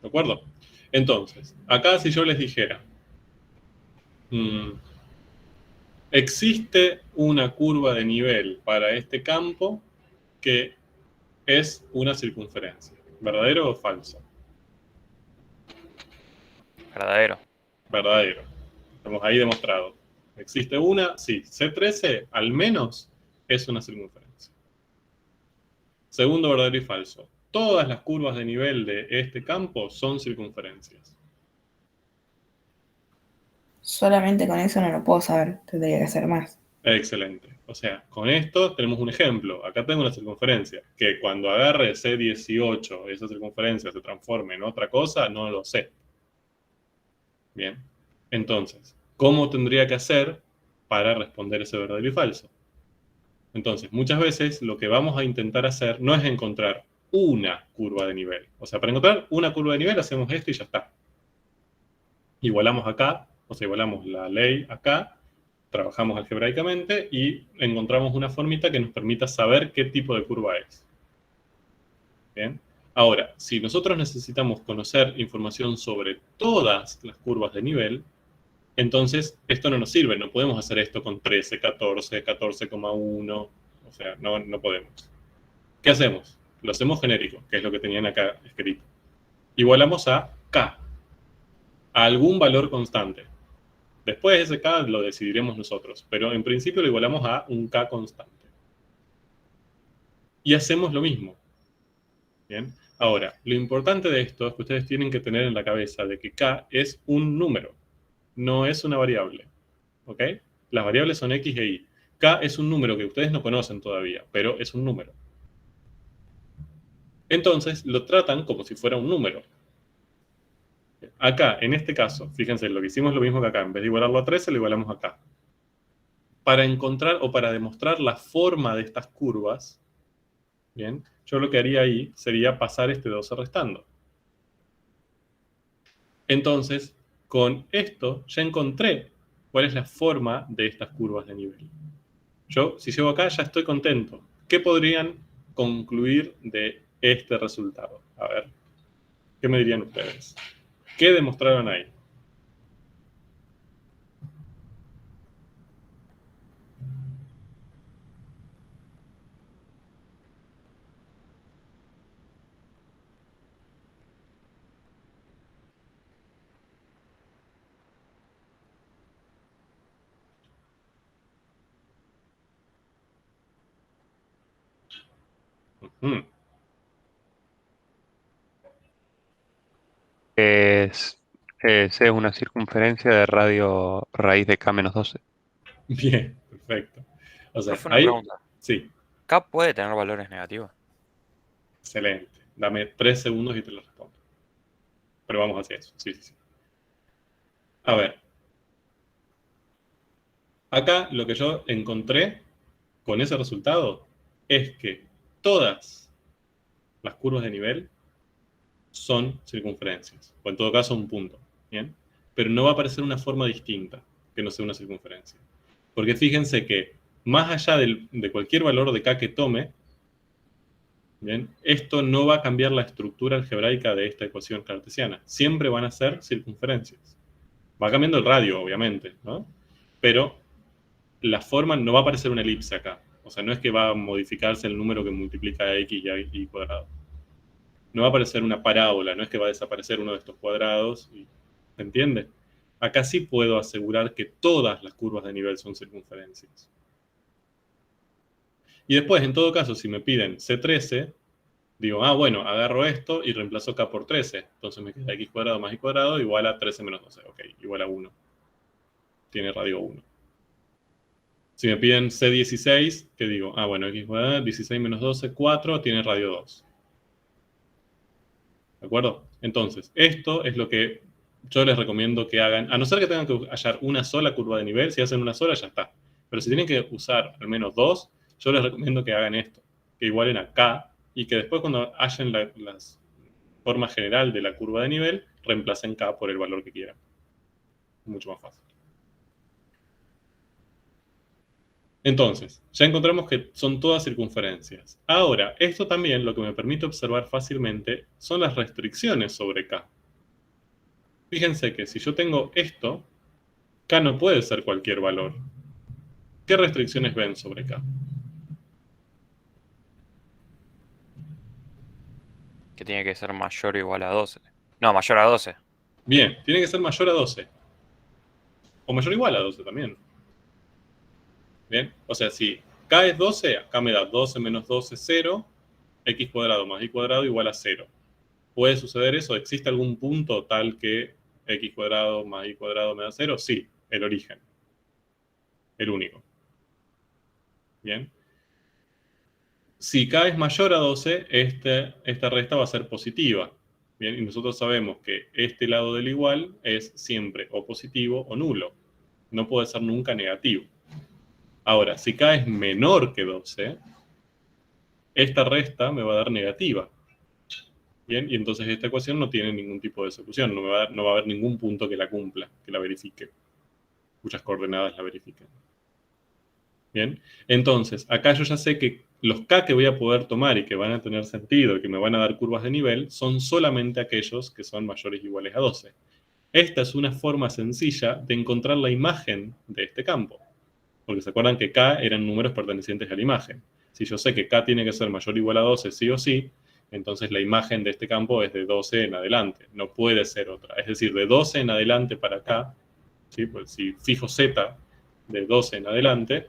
¿De acuerdo? Entonces, acá si yo les dijera, existe una curva de nivel para este campo que es una circunferencia. ¿Verdadero o falso? Verdadero. Verdadero. Estamos ahí demostrado. ¿Existe una? Sí. C13 al menos es una circunferencia. Segundo, verdadero y falso. Todas las curvas de nivel de este campo son circunferencias. Solamente con eso no lo puedo saber, tendría que hacer más. Excelente. O sea, con esto tenemos un ejemplo. Acá tengo una circunferencia, que cuando agarre C18, esa circunferencia se transforme en otra cosa, no lo sé. Bien. Entonces, ¿cómo tendría que hacer para responder ese verdadero y falso? Entonces, muchas veces lo que vamos a intentar hacer no es encontrar una curva de nivel. O sea, para encontrar una curva de nivel hacemos esto y ya está. igualamos acá, o sea, igualamos la ley acá, trabajamos algebraicamente y encontramos una formita que nos permita saber qué tipo de curva es. Bien. Ahora, si nosotros necesitamos conocer información sobre todas las curvas de nivel, entonces esto no nos sirve, no podemos hacer esto con 13, 14, 14,1, o sea, no podemos. ¿Qué hacemos? Lo hacemos genérico, que es lo que tenían acá escrito. Igualamos a K, a algún valor constante. Después ese K lo decidiremos nosotros, pero en principio lo igualamos a un K constante. Y hacemos lo mismo. Bien. Ahora, lo importante de esto es que ustedes tienen que tener en la cabeza de que K es un número, no es una variable. ¿Ok? Las variables son X e Y. K es un número que ustedes no conocen todavía, pero es un número. Entonces, lo tratan como si fuera un número. Acá, en este caso, fíjense, lo que hicimos lo mismo que acá. En vez de igualarlo a 13, lo igualamos acá. Para encontrar o para demostrar la forma de estas curvas, bien, yo lo que haría ahí sería pasar este 12 restando. Entonces, con esto ya encontré cuál es la forma de estas curvas de nivel. Yo, si llego acá, ya estoy contento. ¿Qué podrían concluir de este resultado? A ver, ¿qué me dirían ustedes? ¿Qué demostraron ahí? Hmm. C es una circunferencia de radio raíz de K menos 12. Bien, perfecto. O sea, Profe, una ahí, pregunta. sí, ¿K puede tener valores negativos? excelente. Dame 3 segundos y te lo respondo. Pero vamos hacia eso, sí, sí, sí. A ver, acá lo que yo encontré con ese resultado es que todas las curvas de nivel son circunferencias, o en todo caso un punto, ¿bien? Pero no va a aparecer una forma distinta que no sea una circunferencia. Porque fíjense que más allá de cualquier valor de K que tome, ¿bien? Esto no va a cambiar la estructura algebraica de esta ecuación cartesiana. Siempre van a ser circunferencias. Va cambiando el radio, obviamente, ¿no? Pero la forma no va a aparecer una elipse acá. O sea, no es que va a modificarse el número que multiplica a x y a y cuadrado. No va a aparecer una parábola, no es que va a desaparecer uno de estos cuadrados. ¿Se entiende? Acá sí puedo asegurar que todas las curvas de nivel son circunferencias. Y después, en todo caso, si me piden C13, digo, bueno, agarro esto y reemplazo K por 13. Entonces me queda x cuadrado más y cuadrado igual a 13 menos 12. Ok, igual a 1. Tiene radio 1. Si me piden C16, ¿qué digo? Bueno, x cuadrado, 16 menos 12, 4, tiene radio 2. ¿De acuerdo? Entonces, esto es lo que yo les recomiendo que hagan. A no ser que tengan que hallar una sola curva de nivel, si hacen una sola, ya está. Pero si tienen que usar al menos dos, yo les recomiendo que hagan esto. Que igualen a K y que después cuando hallen la forma general de la curva de nivel, reemplacen K por el valor que quieran. Mucho más fácil. Entonces, ya encontramos que son todas circunferencias. Ahora, esto también lo que me permite observar fácilmente son las restricciones sobre K. Fíjense que si yo tengo esto, K no puede ser cualquier valor. ¿Qué restricciones ven sobre K? Que tiene que ser mayor o igual a 12. No, mayor a 12. Bien, tiene que ser mayor a 12. O mayor o igual a 12 también. Bien, o sea, si K es 12, acá me da 12 menos 12, 0, x cuadrado más y cuadrado igual a 0. ¿Puede suceder eso? ¿Existe algún punto tal que x cuadrado más y cuadrado me da 0? Sí, el origen. El único. Bien. Si K es mayor a 12, esta resta va a ser positiva. Bien, y nosotros sabemos que este lado del igual es siempre o positivo o nulo. No puede ser nunca negativo. Ahora, si K es menor que 12, esta resta me va a dar negativa. Bien, y entonces esta ecuación no tiene ningún tipo de solución, no va a haber ningún punto que la cumpla, que la verifique, cuyas coordenadas la verifiquen. Bien, entonces acá yo ya sé que los K que voy a poder tomar y que van a tener sentido y que me van a dar curvas de nivel son solamente aquellos que son mayores o iguales a 12. Esta es una forma sencilla de encontrar la imagen de este campo, porque se acuerdan que K eran números pertenecientes a la imagen. Si yo sé que K tiene que ser mayor o igual a 12 sí o sí, entonces la imagen de este campo es de 12 en adelante, no puede ser otra. Es decir, de 12 en adelante para K, ¿sí? Pues si fijo Z de 12 en adelante,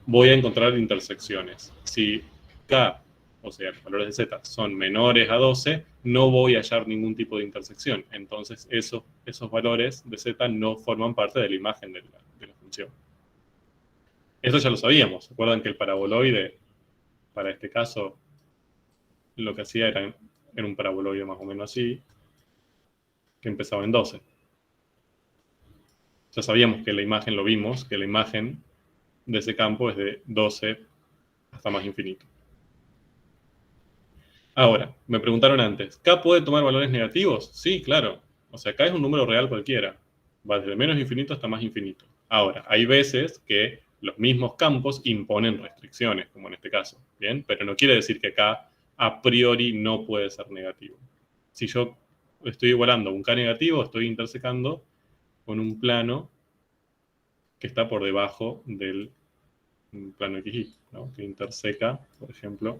voy a encontrar intersecciones. Si K, o sea, los valores de Z, son menores a 12, no voy a hallar ningún tipo de intersección. Entonces, esos valores de Z no forman parte de la imagen de la función. Eso ya lo sabíamos. ¿Se acuerdan que el paraboloide, para este caso, lo que hacía era un paraboloide más o menos así, que empezaba en 12? Ya sabíamos que la imagen, lo vimos, que la imagen de ese campo es de 12 hasta más infinito. Ahora, me preguntaron antes, ¿K puede tomar valores negativos? Sí, claro. O sea, K es un número real cualquiera. Va desde menos infinito hasta más infinito. Ahora, hay veces que los mismos campos imponen restricciones, como en este caso, ¿bien? Pero no quiere decir que K a priori no puede ser negativo. Si yo estoy igualando un K negativo, estoy intersecando con un plano que está por debajo del plano XY, ¿no? Que interseca, por ejemplo,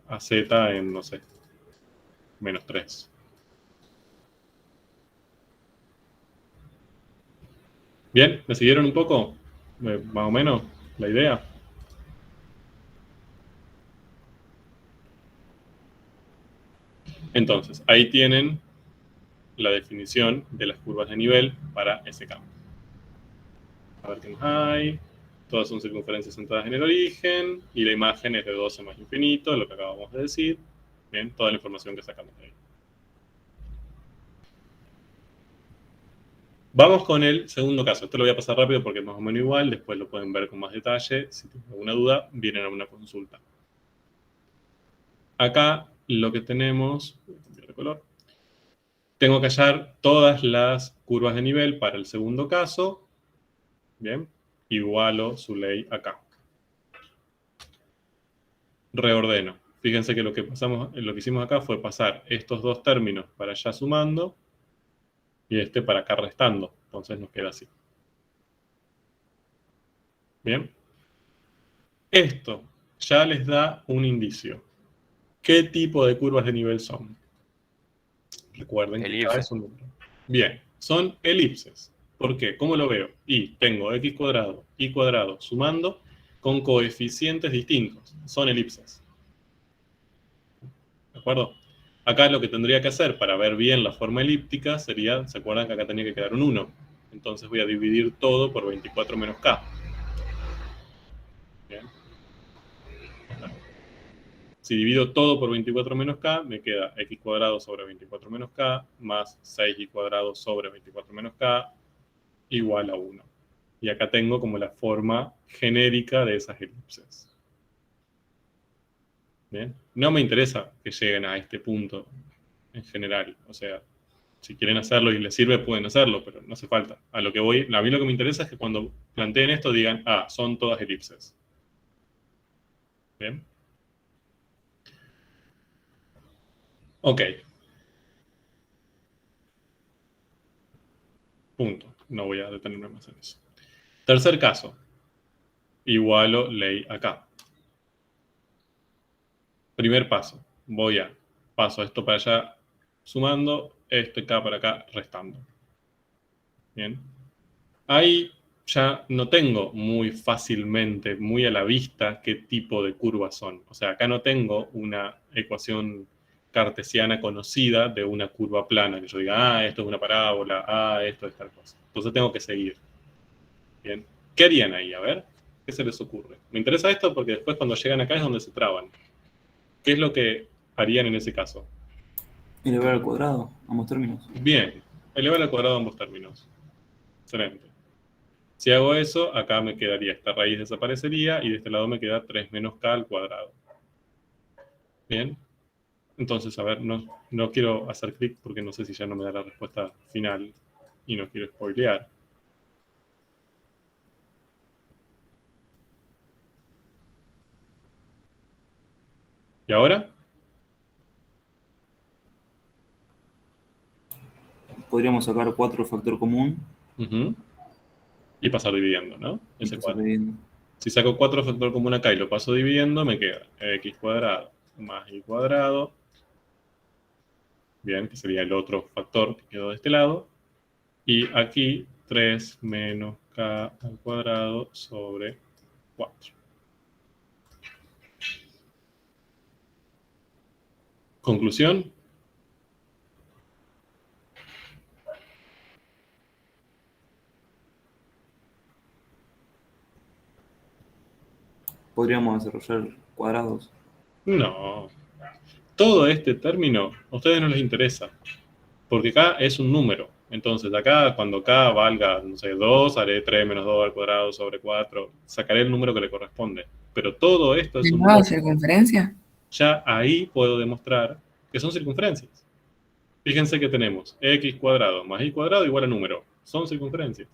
a Z en, no sé, menos 3. Bien, ¿me siguieron un poco? Más o menos la idea. Entonces, ahí tienen la definición de las curvas de nivel para ese campo. A ver qué más hay. Todas son circunferencias centradas en el origen y la imagen es de 12 más infinito, lo que acabamos de decir. Bien, toda la información que sacamos de ahí. Vamos con el segundo caso. Esto lo voy a pasar rápido porque es más o menos igual. Después lo pueden ver con más detalle. Si tienen alguna duda, vienen a una consulta. Acá lo que tenemos, voy a cambiar de color. Tengo que hallar todas las curvas de nivel para el segundo caso. Bien, igualo su ley acá. Reordeno. Fíjense que lo que hicimos acá fue pasar estos dos términos para allá sumando y este para acá restando. Entonces nos queda así. Bien. Esto ya les da un indicio. ¿Qué tipo de curvas de nivel son? Recuerden que K es un número. Bien, son elipses. ¿Por qué? ¿Cómo lo veo? Y tengo x cuadrado, y cuadrado sumando con coeficientes distintos. Son elipses. ¿De acuerdo? Acá lo que tendría que hacer para ver bien la forma elíptica sería, ¿se acuerdan que acá tenía que quedar un 1? Entonces voy a dividir todo por 24 menos k. Bien. Si divido todo por 24 menos k, me queda x cuadrado sobre 24 menos k más 6y cuadrado sobre 24 menos k igual a 1. Y acá tengo como la forma genérica de esas elipses. ¿Bien? No me interesa que lleguen a este punto en general. O sea, si quieren hacerlo y les sirve, pueden hacerlo, pero no hace falta. A mí lo que me interesa es que cuando planteen esto digan, ah, son todas elipses. ¿Bien? Ok. Punto. No voy a detenerme más en eso. Tercer caso. Igualo ley acá. Primer paso. Paso esto para allá sumando, esto acá para acá restando. Bien. Ahí ya no tengo muy fácilmente, muy a la vista, qué tipo de curvas son. O sea, acá no tengo una ecuación cartesiana conocida de una curva plana, que yo diga, ah, esto es una parábola, ah, esto es tal cosa. Entonces tengo que seguir. Bien. ¿Qué harían ahí? A ver, ¿qué se les ocurre? Me interesa esto porque después cuando llegan acá es donde se traban. ¿Qué es lo que harían en ese caso? Elevar al cuadrado, ambos términos. Bien, elevar al cuadrado ambos términos. Excelente. Si hago eso, acá me quedaría, esta raíz desaparecería y de este lado me queda 3 menos k al cuadrado. Bien. Entonces, a ver, no quiero hacer clic porque no sé si ya no me da la respuesta final y no quiero spoilear. ¿Y ahora? Podríamos sacar 4 factor común Ujú. Y pasar dividiendo, ¿no? y Ese pasar 4. dividiendo. Si saco 4 factor común acá y lo paso dividiendo, me queda x cuadrado más y cuadrado. Bien, que sería el otro factor que quedó de este lado. Y aquí 3 menos k al cuadrado sobre 4. Conclusión. Podríamos desarrollar cuadrados. No. Todo este término a ustedes no les interesa. Porque k es un número. Entonces, acá, cuando k valga, no sé, 2, haré 3 menos 2 al cuadrado sobre 4. Sacaré el número que le corresponde. Pero todo esto es ¿De un nuevo número. circunferencia? Ya ahí puedo demostrar que son circunferencias. Fíjense que tenemos x cuadrado más y cuadrado igual a número. Son circunferencias.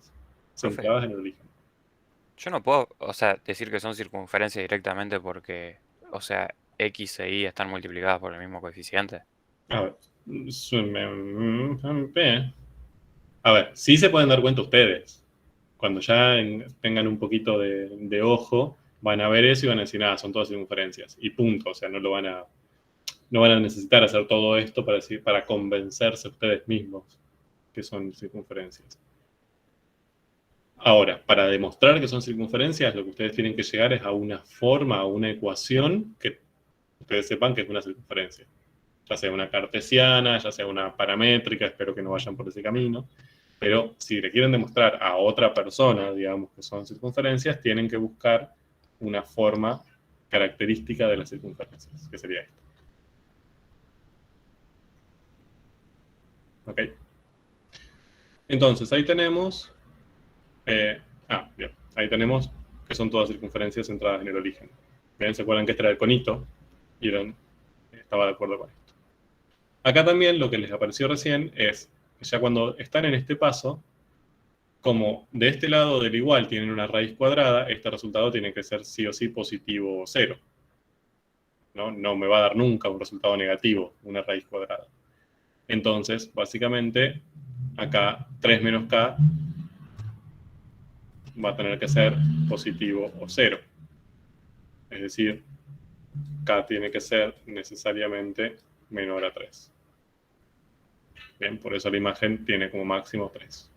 Profe. Centradas en el origen. Yo no puedo, o sea, decir que son circunferencias directamente porque, o sea, x e y están multiplicadas por el mismo coeficiente. A ver. A ver, sí se pueden dar cuenta ustedes. Cuando ya tengan un poquito de ojo, van a ver eso y van a decir, son todas circunferencias. Y punto. O sea, no van a necesitar hacer todo esto para convencerse ustedes mismos que son circunferencias. Ahora, para demostrar que son circunferencias, lo que ustedes tienen que llegar es a una forma, a una ecuación que ustedes sepan que es una circunferencia. Ya sea una cartesiana, ya sea una paramétrica, espero que no vayan por ese camino. Pero si le quieren demostrar a otra persona, digamos, que son circunferencias, tienen que buscar una forma característica de las circunferencias, que sería esta. ¿Ok? Entonces, ahí tenemos... bien. Ahí tenemos que son todas circunferencias centradas en el origen. ¿Bien? ¿Se acuerdan que este era el conito? Y estaba de acuerdo con esto. Acá también lo que les apareció recién es que ya cuando están en este paso, como de este lado del igual tienen una raíz cuadrada, este resultado tiene que ser sí o sí positivo o cero. No me va a dar nunca un resultado negativo, una raíz cuadrada. Entonces, básicamente, acá 3 menos k va a tener que ser positivo o cero. Es decir, k tiene que ser necesariamente menor a 3. Bien, por eso la imagen tiene como máximo 3.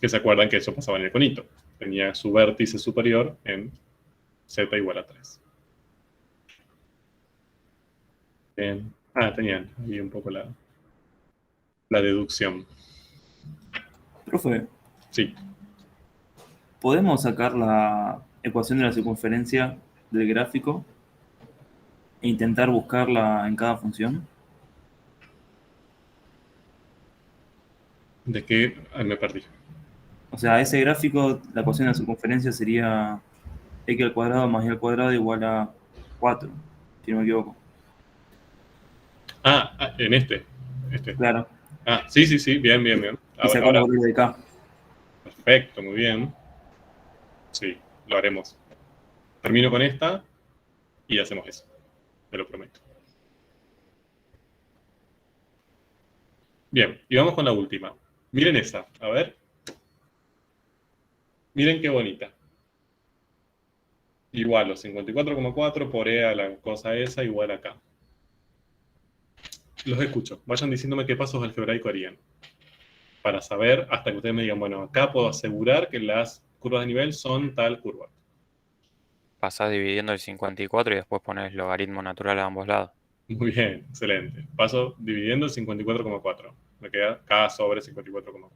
Que se acuerdan que eso pasaba en el conito. Tenía su vértice superior en z igual a 3. Bien. Tenían ahí un poco la deducción. Profe, Sí. ¿podemos sacar la ecuación de la circunferencia del gráfico e intentar buscarla en cada función? ¿De qué? Me perdí. O sea, ese gráfico, la ecuación de la circunferencia sería x al cuadrado más y al cuadrado igual a 4, si no me equivoco. En este. Claro. Sí, bien. Y sacamos valor de k. Perfecto, muy bien. Sí, lo haremos. Termino con esta y hacemos eso. Te lo prometo. Bien, y vamos con la última. Miren esa, a ver. Miren qué bonita. Igual, los 54,4 por E a la cosa esa igual acá. Los escucho. Vayan diciéndome qué pasos algebraicos harían. Para saber, hasta que ustedes me digan, bueno, acá puedo asegurar que las curvas de nivel son tal curva. Pasás dividiendo el 54 y después pones logaritmo natural a ambos lados. Muy bien, excelente. Paso dividiendo el 54,4. Me queda K sobre 54,4.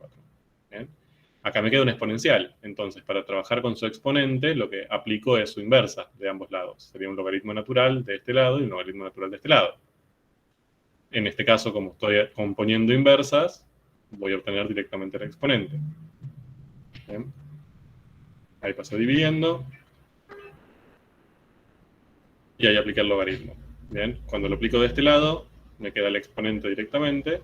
¿Bien? Acá me queda un exponencial. Entonces, para trabajar con su exponente, lo que aplico es su inversa de ambos lados. Sería un logaritmo natural de este lado y un logaritmo natural de este lado. En este caso, como estoy componiendo inversas, voy a obtener directamente el exponente. ¿Bien? Ahí paso dividiendo. Y ahí apliqué el logaritmo. Bien, cuando lo aplico de este lado, me queda el exponente directamente,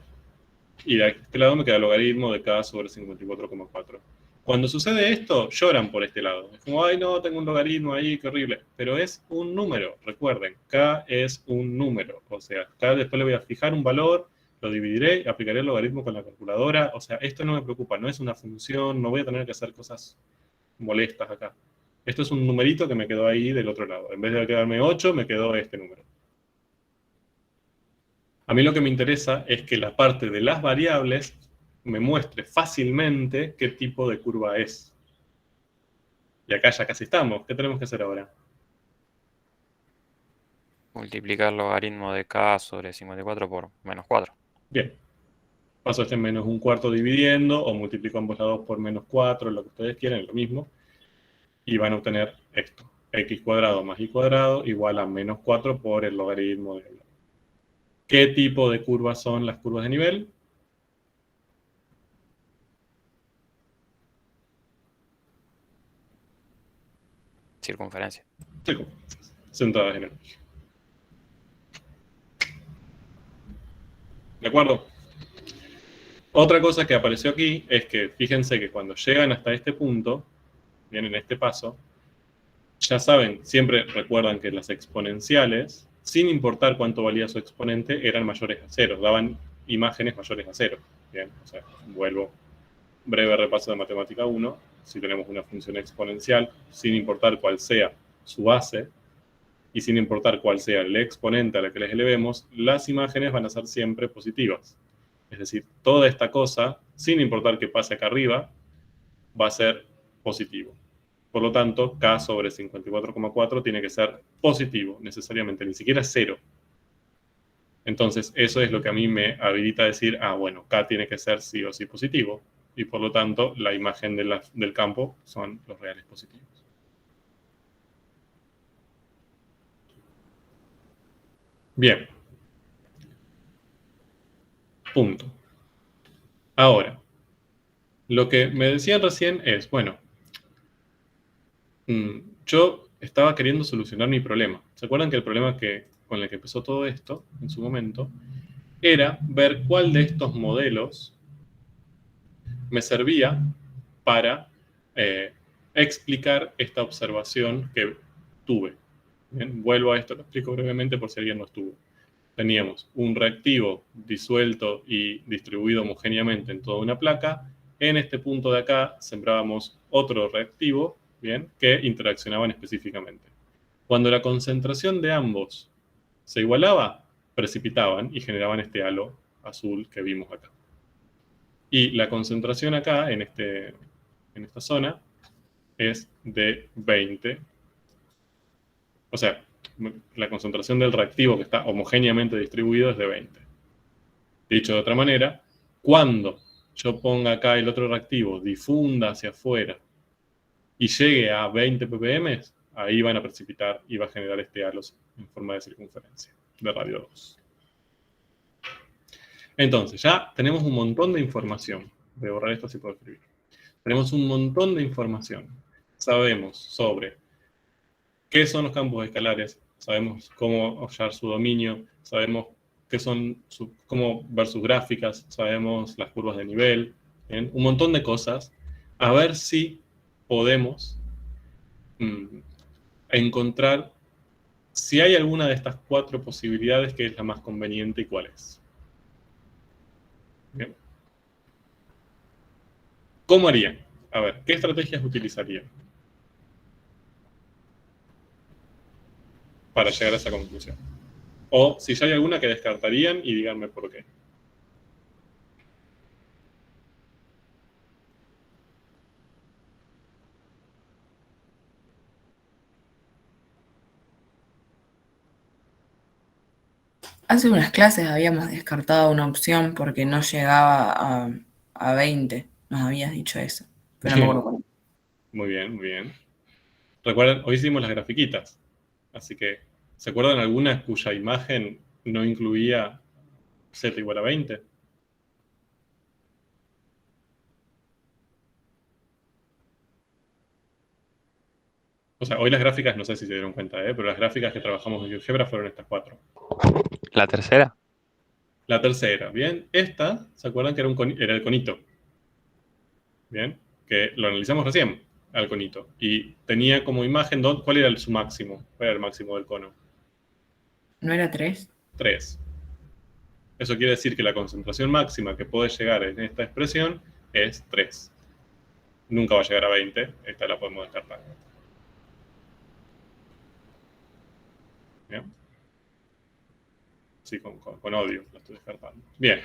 y de este lado me queda el logaritmo de k sobre 54,4. Cuando sucede esto, lloran por este lado. Es como, ay no, tengo un logaritmo ahí, qué horrible. Pero es un número, recuerden, k es un número. O sea, k después le voy a fijar un valor, lo dividiré, aplicaré el logaritmo con la calculadora. O sea, esto no me preocupa, no es una función, no voy a tener que hacer cosas molestas acá. Esto es un numerito que me quedó ahí del otro lado. En vez de quedarme 8, me quedó este número. A mí lo que me interesa es que la parte de las variables me muestre fácilmente qué tipo de curva es. Y acá ya casi estamos. ¿Qué tenemos que hacer ahora? Multiplicar el logaritmo de k sobre 54 por menos 4. Bien. Paso este menos un cuarto dividiendo, o multiplico ambos lados por menos 4, lo que ustedes quieran, lo mismo. Y van a obtener esto. X cuadrado más y cuadrado igual a menos 4 por el logaritmo de... ¿Qué tipo de curvas son las curvas de nivel? Circunferencia. Circunferencias, centradas en el eje. ¿De acuerdo? Otra cosa que apareció aquí es que fíjense que cuando llegan hasta este punto, bien, en este paso, ya saben, siempre recuerdan que las exponenciales, sin importar cuánto valía su exponente, eran mayores a 0, daban imágenes mayores a 0. Bien, o sea, vuelvo, breve repaso de matemática 1, si tenemos una función exponencial, sin importar cuál sea su base, y sin importar cuál sea el exponente a la que les elevemos, las imágenes van a ser siempre positivas. Es decir, toda esta cosa, sin importar qué pase acá arriba, va a ser positivo. Por lo tanto, k sobre 54,4 tiene que ser positivo, necesariamente, ni siquiera 0. Entonces, eso es lo que a mí me habilita a decir, ah, bueno, k tiene que ser sí o sí positivo, y por lo tanto, la imagen del campo son los reales positivos. Bien. Punto. Ahora, lo que me decían recién es, bueno, yo estaba queriendo solucionar mi problema. ¿Se acuerdan que el problema con el que empezó todo esto, en su momento, era ver cuál de estos modelos me servía para explicar esta observación que tuve? Bien, vuelvo a esto, lo explico brevemente por si alguien no estuvo. Teníamos un reactivo disuelto y distribuido homogéneamente en toda una placa. En este punto de acá sembrábamos otro reactivo, ¿bien?, que interaccionaban específicamente. Cuando la concentración de ambos se igualaba, precipitaban y generaban este halo azul que vimos acá. Y la concentración acá, en esta zona, es de 20. O sea, la concentración del reactivo que está homogéneamente distribuido es de 20. Dicho de otra manera, cuando yo ponga acá el otro reactivo, difunda hacia afuera y llegue a 20 ppm, ahí van a precipitar y va a generar este halo en forma de circunferencia, de radio 2. Entonces, ya tenemos un montón de información. Voy a borrar esto si puedo escribir. Tenemos un montón de información. Sabemos sobre qué son los campos escalares, sabemos cómo hallar su dominio, sabemos qué son cómo ver sus gráficas, sabemos las curvas de nivel, ¿bien?, un montón de cosas. A ver si podemos encontrar si hay alguna de estas 4 posibilidades que es la más conveniente y cuál es. ¿Bien? ¿Cómo harían? A ver, ¿qué estrategias utilizarían para llegar a esa conclusión? O si ya hay alguna que descartarían y díganme por qué. Hace unas clases habíamos descartado una opción porque no llegaba a 20. Nos habías dicho eso. Pero no me acuerdo cuál. Muy bien, muy bien. Recuerden, hoy hicimos las grafiquitas. Así que, ¿se acuerdan alguna cuya imagen no incluía z igual a 20? O sea, hoy las gráficas, no sé si se dieron cuenta, pero las gráficas que trabajamos en GeoGebra fueron estas 4. ¿La tercera? La tercera, ¿bien? Esta, ¿se acuerdan que era el conito? ¿Bien? Que lo analizamos recién, al conito. Y tenía como imagen, ¿cuál era su máximo? ¿Cuál era el máximo del cono? ¿No era 3? 3. Eso quiere decir que la concentración máxima que puede llegar en esta expresión es 3. Nunca va a llegar a 20, esta la podemos descartar. ¿Bien? Sí, con odio la estoy descartando. Bien,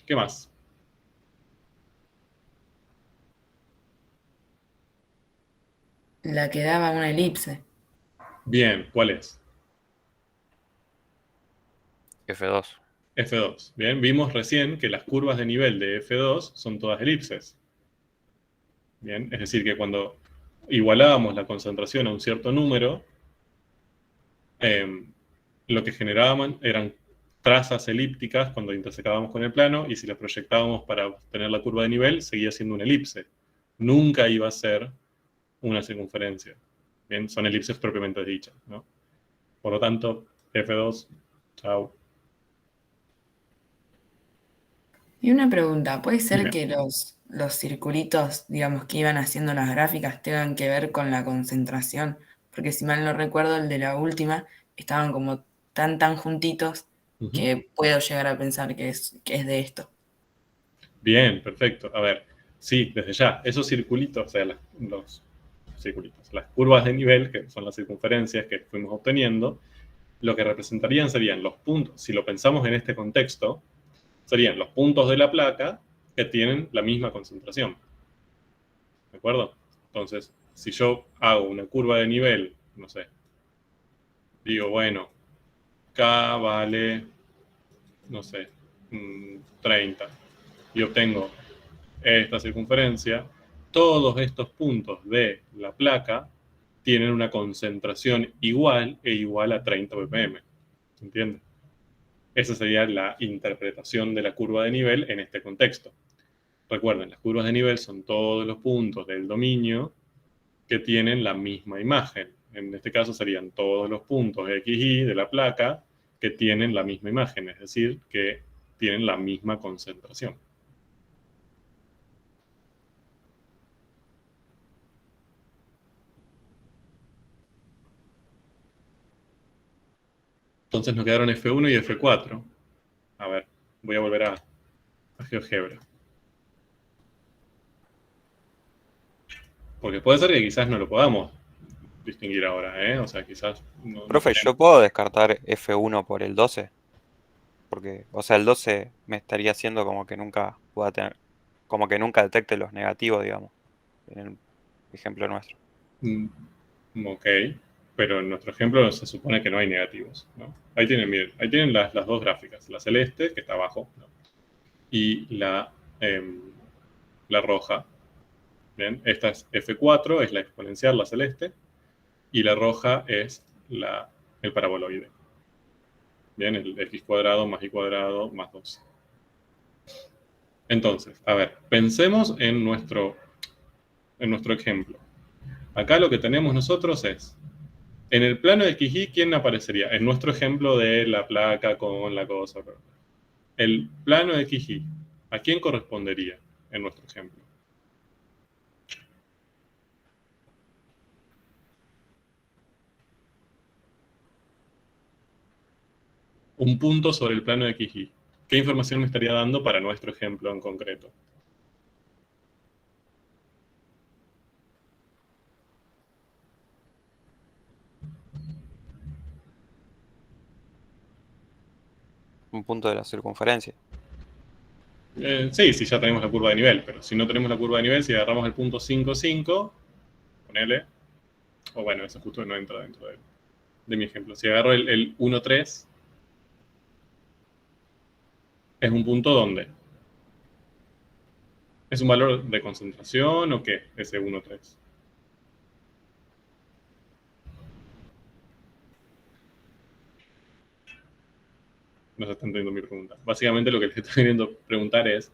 ¿qué más? La que daba una elipse. Bien, ¿cuál es? F2. F2. Bien, vimos recién que las curvas de nivel de F2 son todas elipses. Bien, es decir, que cuando igualábamos la concentración a un cierto número, lo que generaban eran trazas elípticas cuando intersecábamos con el plano, y si las proyectábamos para obtener la curva de nivel, seguía siendo una elipse. Nunca iba a ser una circunferencia. Bien, son elipses propiamente dichas, ¿no? Por lo tanto, F2, chao. Y una pregunta, ¿puede ser Dime. que los circulitos, digamos, que iban haciendo las gráficas tengan que ver con la concentración? Porque si mal no recuerdo, el de la última estaban como tan juntitos Ujú. que puedo llegar a pensar que es de esto. Bien, perfecto. A ver, sí, desde ya, esos circulitos, o sea, los circulitos, las curvas de nivel, que son las circunferencias que fuimos obteniendo, lo que representarían serían los puntos, si lo pensamos en este contexto, serían los puntos de la placa que tienen la misma concentración. ¿De acuerdo? Entonces, si yo hago una curva de nivel, no sé, digo, bueno, K vale, no sé, 30, y obtengo esta circunferencia, todos estos puntos de la placa tienen una concentración igual a 30 ppm. ¿Se entiende? Esa sería la interpretación de la curva de nivel en este contexto. Recuerden, las curvas de nivel son todos los puntos del dominio que tienen la misma imagen. En este caso serían todos los puntos XY de la placa que tienen la misma imagen, es decir, que tienen la misma concentración. Entonces nos quedaron F1 y F4. A ver, voy a volver a GeoGebra. Porque puede ser que quizás no lo podamos distinguir ahora, ¿eh? O sea, quizás no Profe, tenemos. ¿yo puedo descartar F1 por el 12? Porque, o sea, el 12 me estaría haciendo como que nunca pueda tener, como que nunca detecte los negativos, digamos, en el ejemplo nuestro. Ok, pero en nuestro ejemplo se supone que no hay negativos, ¿no? Ahí tienen, miren, ahí tienen las dos gráficas, la celeste, que está abajo, ¿no? Y la roja. Bien, esta es F4, es la exponencial, la celeste, y la roja es el paraboloide. Bien, el x cuadrado más y cuadrado más 2. Entonces, a ver, pensemos en nuestro ejemplo. Acá lo que tenemos nosotros es, en el plano de XY, ¿quién aparecería? En nuestro ejemplo de la placa con la cosa. El plano de XY, ¿a quién correspondería en nuestro ejemplo? Un punto sobre el plano de XY. ¿Qué información me estaría dando para nuestro ejemplo en concreto? Un punto de la circunferencia. Sí, ya tenemos la curva de nivel, pero si no tenemos la curva de nivel, si agarramos el punto 5, 5, ponele, o bueno, eso justo no entra dentro de mi ejemplo. Si agarro el 1, 3, es un punto donde ¿es un valor de concentración o qué? Ese 1, 3. No se está entendiendo mi pregunta. Básicamente lo que les estoy queriendo preguntar es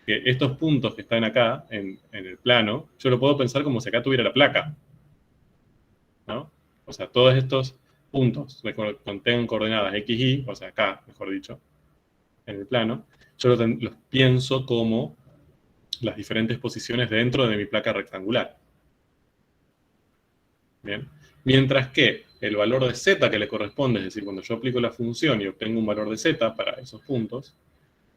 que estos puntos que están acá en el plano, yo lo puedo pensar como si acá tuviera la placa, ¿no? O sea, todos estos puntos que contengan coordenadas x, y, o sea, acá, mejor dicho, en el plano, yo los pienso como las diferentes posiciones dentro de mi placa rectangular. Bien. Mientras que el valor de z que le corresponde, es decir, cuando yo aplico la función y obtengo un valor de z para esos puntos,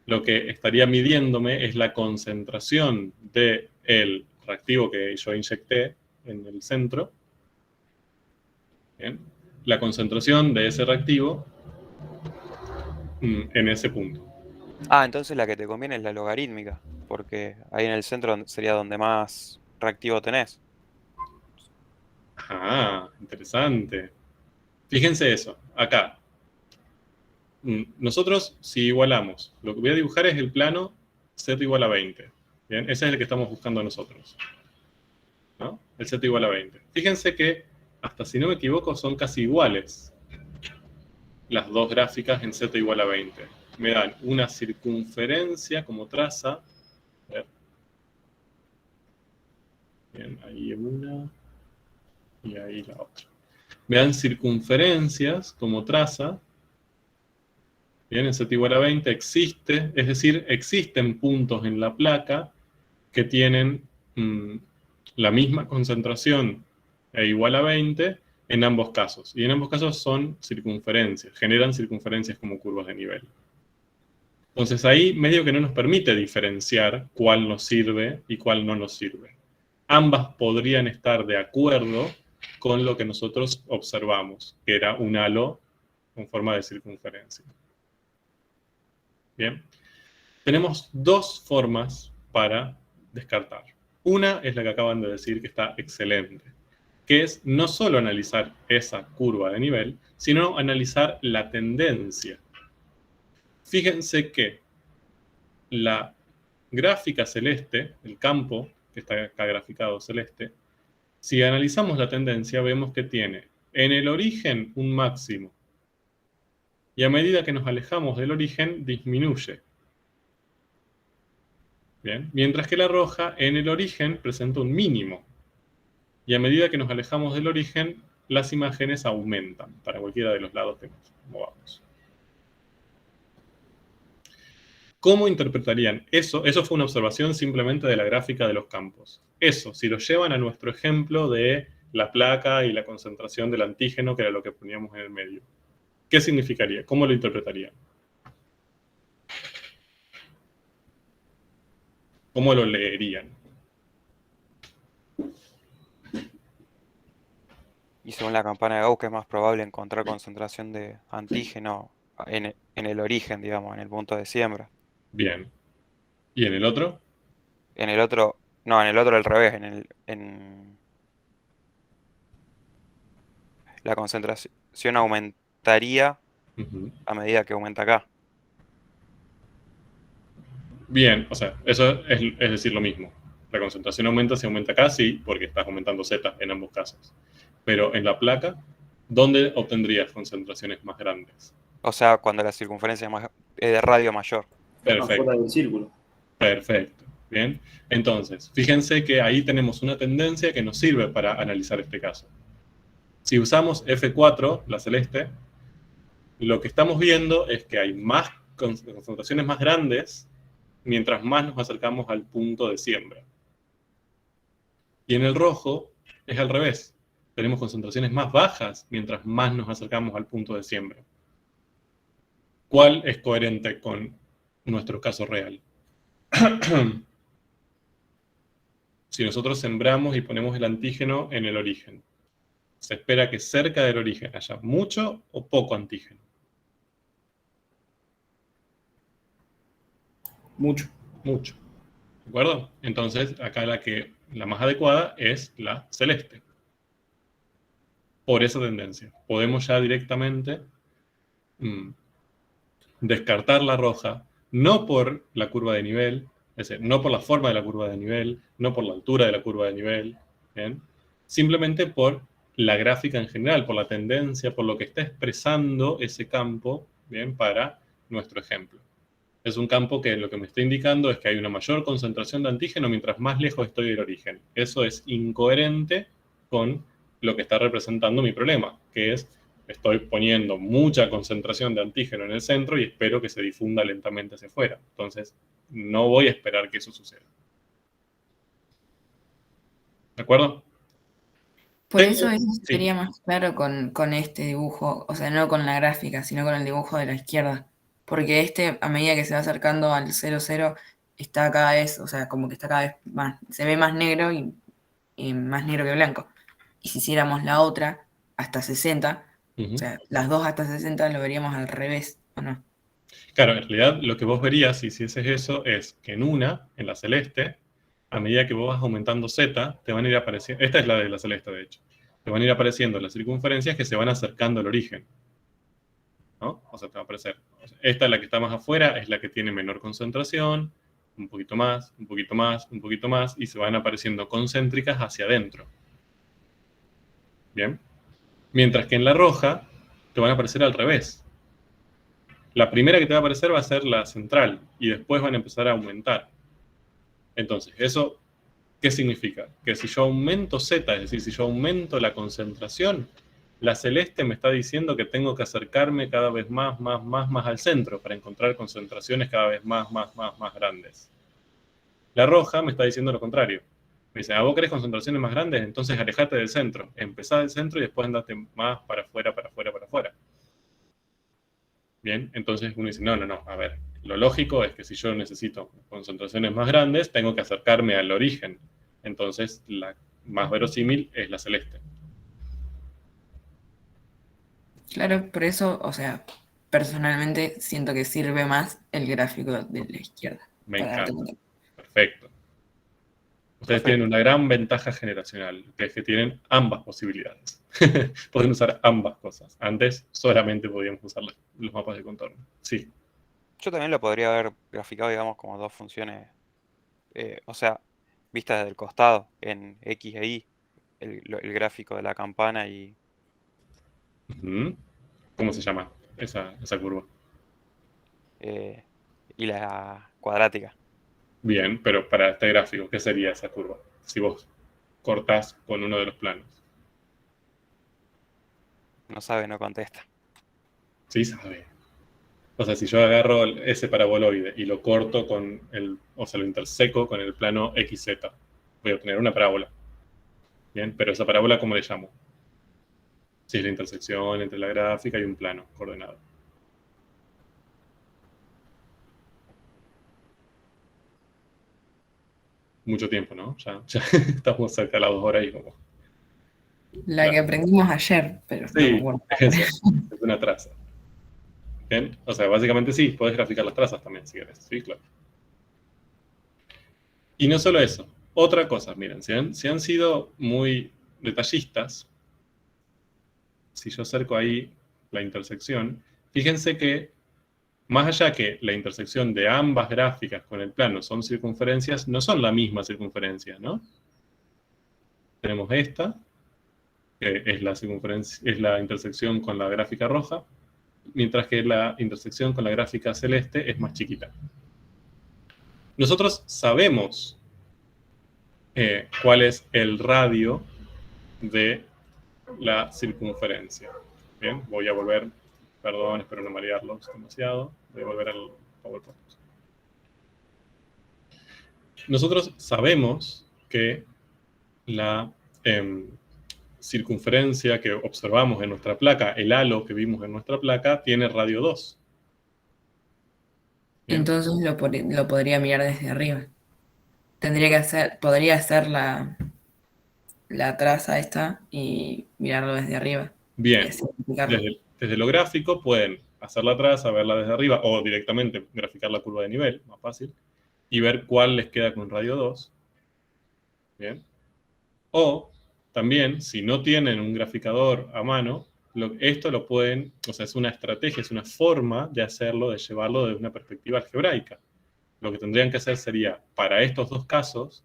lo que estaría midiéndome es la concentración del reactivo que yo inyecté en el centro. Bien. La concentración de ese reactivo en ese punto. Ah, entonces la que te conviene es la logarítmica, porque ahí en el centro sería donde más reactivo tenés. Ah, interesante. Fíjense eso, acá. Nosotros, si igualamos, lo que voy a dibujar es el plano z igual a 20. ¿Bien? Ese es el que estamos buscando nosotros, ¿no? El z igual a 20. Fíjense que, hasta si no me equivoco, son casi iguales las dos gráficas en z igual a 20. Me dan una circunferencia como traza. A ver. Bien, ahí una y ahí la otra. Me dan circunferencias como traza. Bien, en z igual a 20 existe, es decir, existen puntos en la placa que tienen la misma concentración e igual a 20 en ambos casos. Y en ambos casos son circunferencias, generan circunferencias como curvas de nivel. Entonces ahí medio que no nos permite diferenciar cuál nos sirve y cuál no nos sirve. Ambas podrían estar de acuerdo con lo que nosotros observamos, que era un halo con forma de circunferencia. Bien. Tenemos dos formas para descartar. Una es la que acaban de decir, que está excelente, que es no solo analizar esa curva de nivel, sino analizar la tendencia. Fíjense que la gráfica celeste, el campo que está acá graficado celeste, si analizamos la tendencia vemos que tiene en el origen un máximo y a medida que nos alejamos del origen disminuye. Bien. Mientras que la roja en el origen presenta un mínimo y a medida que nos alejamos del origen las imágenes aumentan para cualquiera de los lados que nos movamos. ¿Cómo interpretarían eso? Eso fue una observación simplemente de la gráfica de los campos. Eso, si lo llevan a nuestro ejemplo de la placa y la concentración del antígeno, que era lo que poníamos en el medio, ¿qué significaría? ¿Cómo lo interpretarían? ¿Cómo lo leerían? Y según la campana de Gauss, que es más probable encontrar concentración de antígeno en el origen, digamos, en el punto de siembra. Bien. ¿Y en el otro? En el otro, no, en el otro al revés, la concentración aumentaría a medida que aumenta acá. Bien, o sea, eso es decir lo mismo. La concentración aumenta si aumenta acá, sí, porque estás aumentando Z en ambos casos. Pero en la placa, ¿dónde obtendrías concentraciones más grandes? O sea, cuando la circunferencia es de radio mayor. Perfecto. Afuera del círculo. Perfecto. Bien. Entonces, fíjense que ahí tenemos una tendencia que nos sirve para analizar este caso. Si usamos F4, la celeste, lo que estamos viendo es que hay más concentraciones más grandes mientras más nos acercamos al punto de siembra. Y en el rojo es al revés. Tenemos concentraciones más bajas mientras más nos acercamos al punto de siembra. ¿Cuál es coherente con nuestro caso real? Si nosotros sembramos y ponemos el antígeno en el origen, se espera que cerca del origen haya mucho o poco antígeno. Mucho. Mucho. ¿De acuerdo? Entonces, acá la más adecuada es la celeste. Por esa tendencia. Podemos ya directamente descartar la roja, no por la curva de nivel, es decir, no por la forma de la curva de nivel, no por la altura de la curva de nivel, ¿bien? Simplemente por la gráfica en general, por la tendencia, por lo que está expresando ese campo, ¿bien? Para nuestro ejemplo. Es un campo que lo que me está indicando es que hay una mayor concentración de antígeno mientras más lejos estoy del origen. Eso es incoherente con lo que está representando mi problema, que es estoy poniendo mucha concentración de antígeno en el centro y espero que se difunda lentamente hacia afuera. Entonces, no voy a esperar que eso suceda. ¿De acuerdo? Por eso eso Sí. sería más claro con este dibujo, o sea, no con la gráfica, sino con el dibujo de la izquierda. Porque este, a medida que se va acercando al 0,0, está cada vez, o sea, como que está cada vez más, se ve más negro y más negro que blanco. Y si hiciéramos la otra hasta 60, o sea, las dos hasta 60 lo veríamos al revés, ¿o no? Claro, en realidad lo que vos verías si hicieses eso es que en la celeste, a medida que vos vas aumentando Z, te van a ir apareciendo, esta es la de la celeste de hecho, te van a ir apareciendo las circunferencias que se van acercando al origen, ¿no? O sea, te va a aparecer, esta es la que está más afuera, es la que tiene menor concentración, un poquito más, un poquito más, un poquito más, y se van apareciendo concéntricas hacia adentro. ¿Bien? Mientras que en la roja te van a aparecer al revés. La primera que te va a aparecer va a ser la central y después van a empezar a aumentar. Entonces, ¿eso qué significa? Que si yo aumento Z, es decir, si yo aumento la concentración, la celeste me está diciendo que tengo que acercarme cada vez más al centro para encontrar concentraciones cada vez más grandes. La roja me está diciendo lo contrario. Me dice, vos querés concentraciones más grandes, entonces alejate del centro. Empezá del centro y después andate más para afuera. Bien, entonces uno dice, no, a ver, lo lógico es que si yo necesito concentraciones más grandes, tengo que acercarme al origen. Entonces, la más verosímil es la celeste. Claro, por eso, o sea, personalmente siento que sirve más el gráfico de la izquierda. Me para darte encanta. cuenta. Perfecto. Ustedes tienen una gran ventaja generacional, que es que tienen ambas posibilidades. Pueden usar ambas cosas. Antes solamente podíamos usar los mapas de contorno. Sí. Yo también lo podría haber graficado, digamos, como dos funciones, o sea, vistas desde el costado, en X e Y, el gráfico de la campana y Ujú. ¿Cómo se llama esa curva? eh, y la cuadrática. Bien, pero para este gráfico, ¿qué sería esa curva? Si vos cortás con uno de los planos. No sabe, no contesta. Sí, sabe. O sea, si yo agarro ese paraboloide y lo corto o sea, lo interseco con el plano XZ, voy a obtener una parábola. Bien, pero esa parábola, ¿cómo le llamo? Si es la intersección entre la gráfica y un plano coordenado. Mucho tiempo, ¿no? Ya estamos cerca de las 2 horas y como... La que aprendimos ayer, pero no me Sí, acuerdo. eso, es una traza. ¿Bien? O sea, básicamente sí, puedes graficar las trazas también, si quieres. Sí, claro. Y no solo eso, otra cosa, miren, si han sido muy detallistas, si yo acerco ahí la intersección, fíjense que más allá que la intersección de ambas gráficas con el plano son circunferencias, no son la misma circunferencia, ¿no? Tenemos esta, que es la intersección con la gráfica roja, mientras que la intersección con la gráfica celeste es más chiquita. Nosotros sabemos cuál es el radio de la circunferencia. Bien, voy a volver, perdón, espero no marearlos demasiado, voy a volver al PowerPoint. Nosotros sabemos que la circunferencia que observamos en nuestra placa, el halo que vimos en nuestra placa, tiene radio 2. Bien. Entonces lo podría mirar desde arriba. Podría hacer la traza esta y mirarlo desde arriba. Y Bien, así explicarlo. desde lo gráfico pueden hacer la traza, verla desde arriba o directamente graficar la curva de nivel, más fácil, y ver cuál les queda con radio 2. Bien. O también, si no tienen un graficador a mano, esto lo pueden, o sea, es una estrategia, es una forma de hacerlo, de llevarlo desde una perspectiva algebraica. Lo que tendrían que hacer sería, para estos dos casos,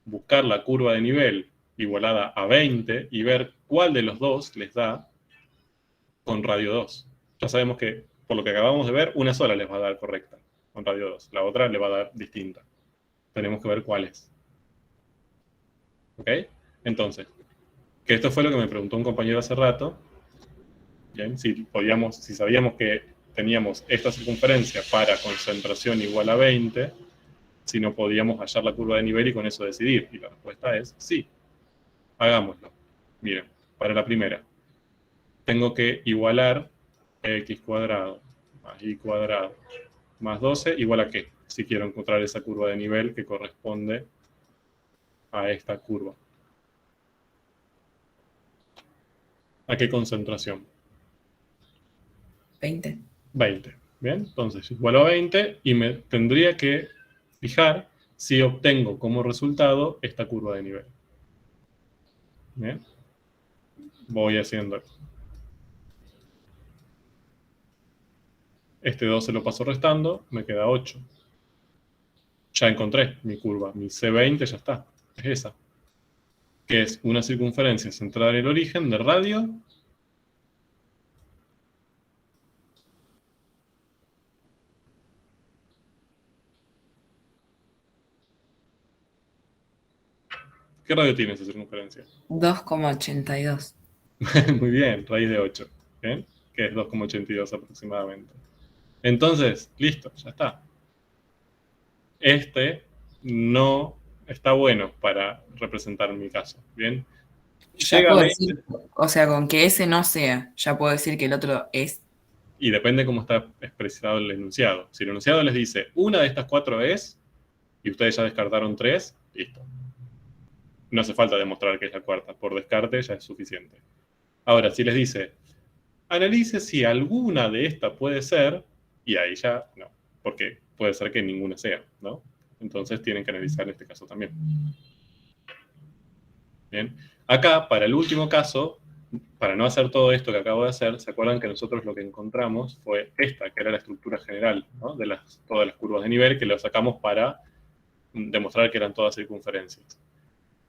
buscar la curva de nivel igualada a 20 y ver cuál de los dos les da con radio 2. Ya sabemos que, por lo que acabamos de ver, una sola les va a dar correcta con radio 2. La otra le va a dar distinta. Tenemos que ver cuál es. ¿Ok? Entonces, que esto fue lo que me preguntó un compañero hace rato. ¿Bien? Si sabíamos que teníamos esta circunferencia para concentración igual a 20, si no podíamos hallar la curva de nivel y con eso decidir. Y la respuesta es sí. Hagámoslo. Miren, para la primera, tengo que igualar x cuadrado más y cuadrado más 12 igual a qué, si quiero encontrar esa curva de nivel que corresponde a esta curva. ¿A qué concentración? 20. 20. Bien, entonces igualo a 20 y me tendría que fijar si obtengo como resultado esta curva de nivel. Bien, voy haciendo este 12 lo paso restando, me queda 8. Ya encontré mi curva, mi C20 ya está, es esa. Que es una circunferencia centrada en el origen de radio ¿Qué radio tiene esa circunferencia? 2,82. Muy bien, raíz de 8, ¿bien? Que es 2,82 aproximadamente. Entonces, listo, ya está. Este no está bueno para representar mi caso, ¿bien? Ya Llega a puedo 20 decir, o sea, con que ese no sea, ya puedo decir que el otro es. y depende cómo está expresado el enunciado. Si el enunciado les dice, una de estas 4 es, y ustedes ya descartaron 3, listo. No hace falta demostrar que es la cuarta, por descarte ya es suficiente. Ahora, si les dice, analice si alguna de estas puede ser, y ahí ya no, porque puede ser que ninguna sea, ¿no? Entonces tienen que analizar este caso también. Bien. Acá, para el último caso, para no hacer todo esto que acabo de hacer, ¿se acuerdan que nosotros lo que encontramos fue esta, que era la estructura general, ¿no? De todas las curvas de nivel, que lo sacamos para demostrar que eran todas circunferencias?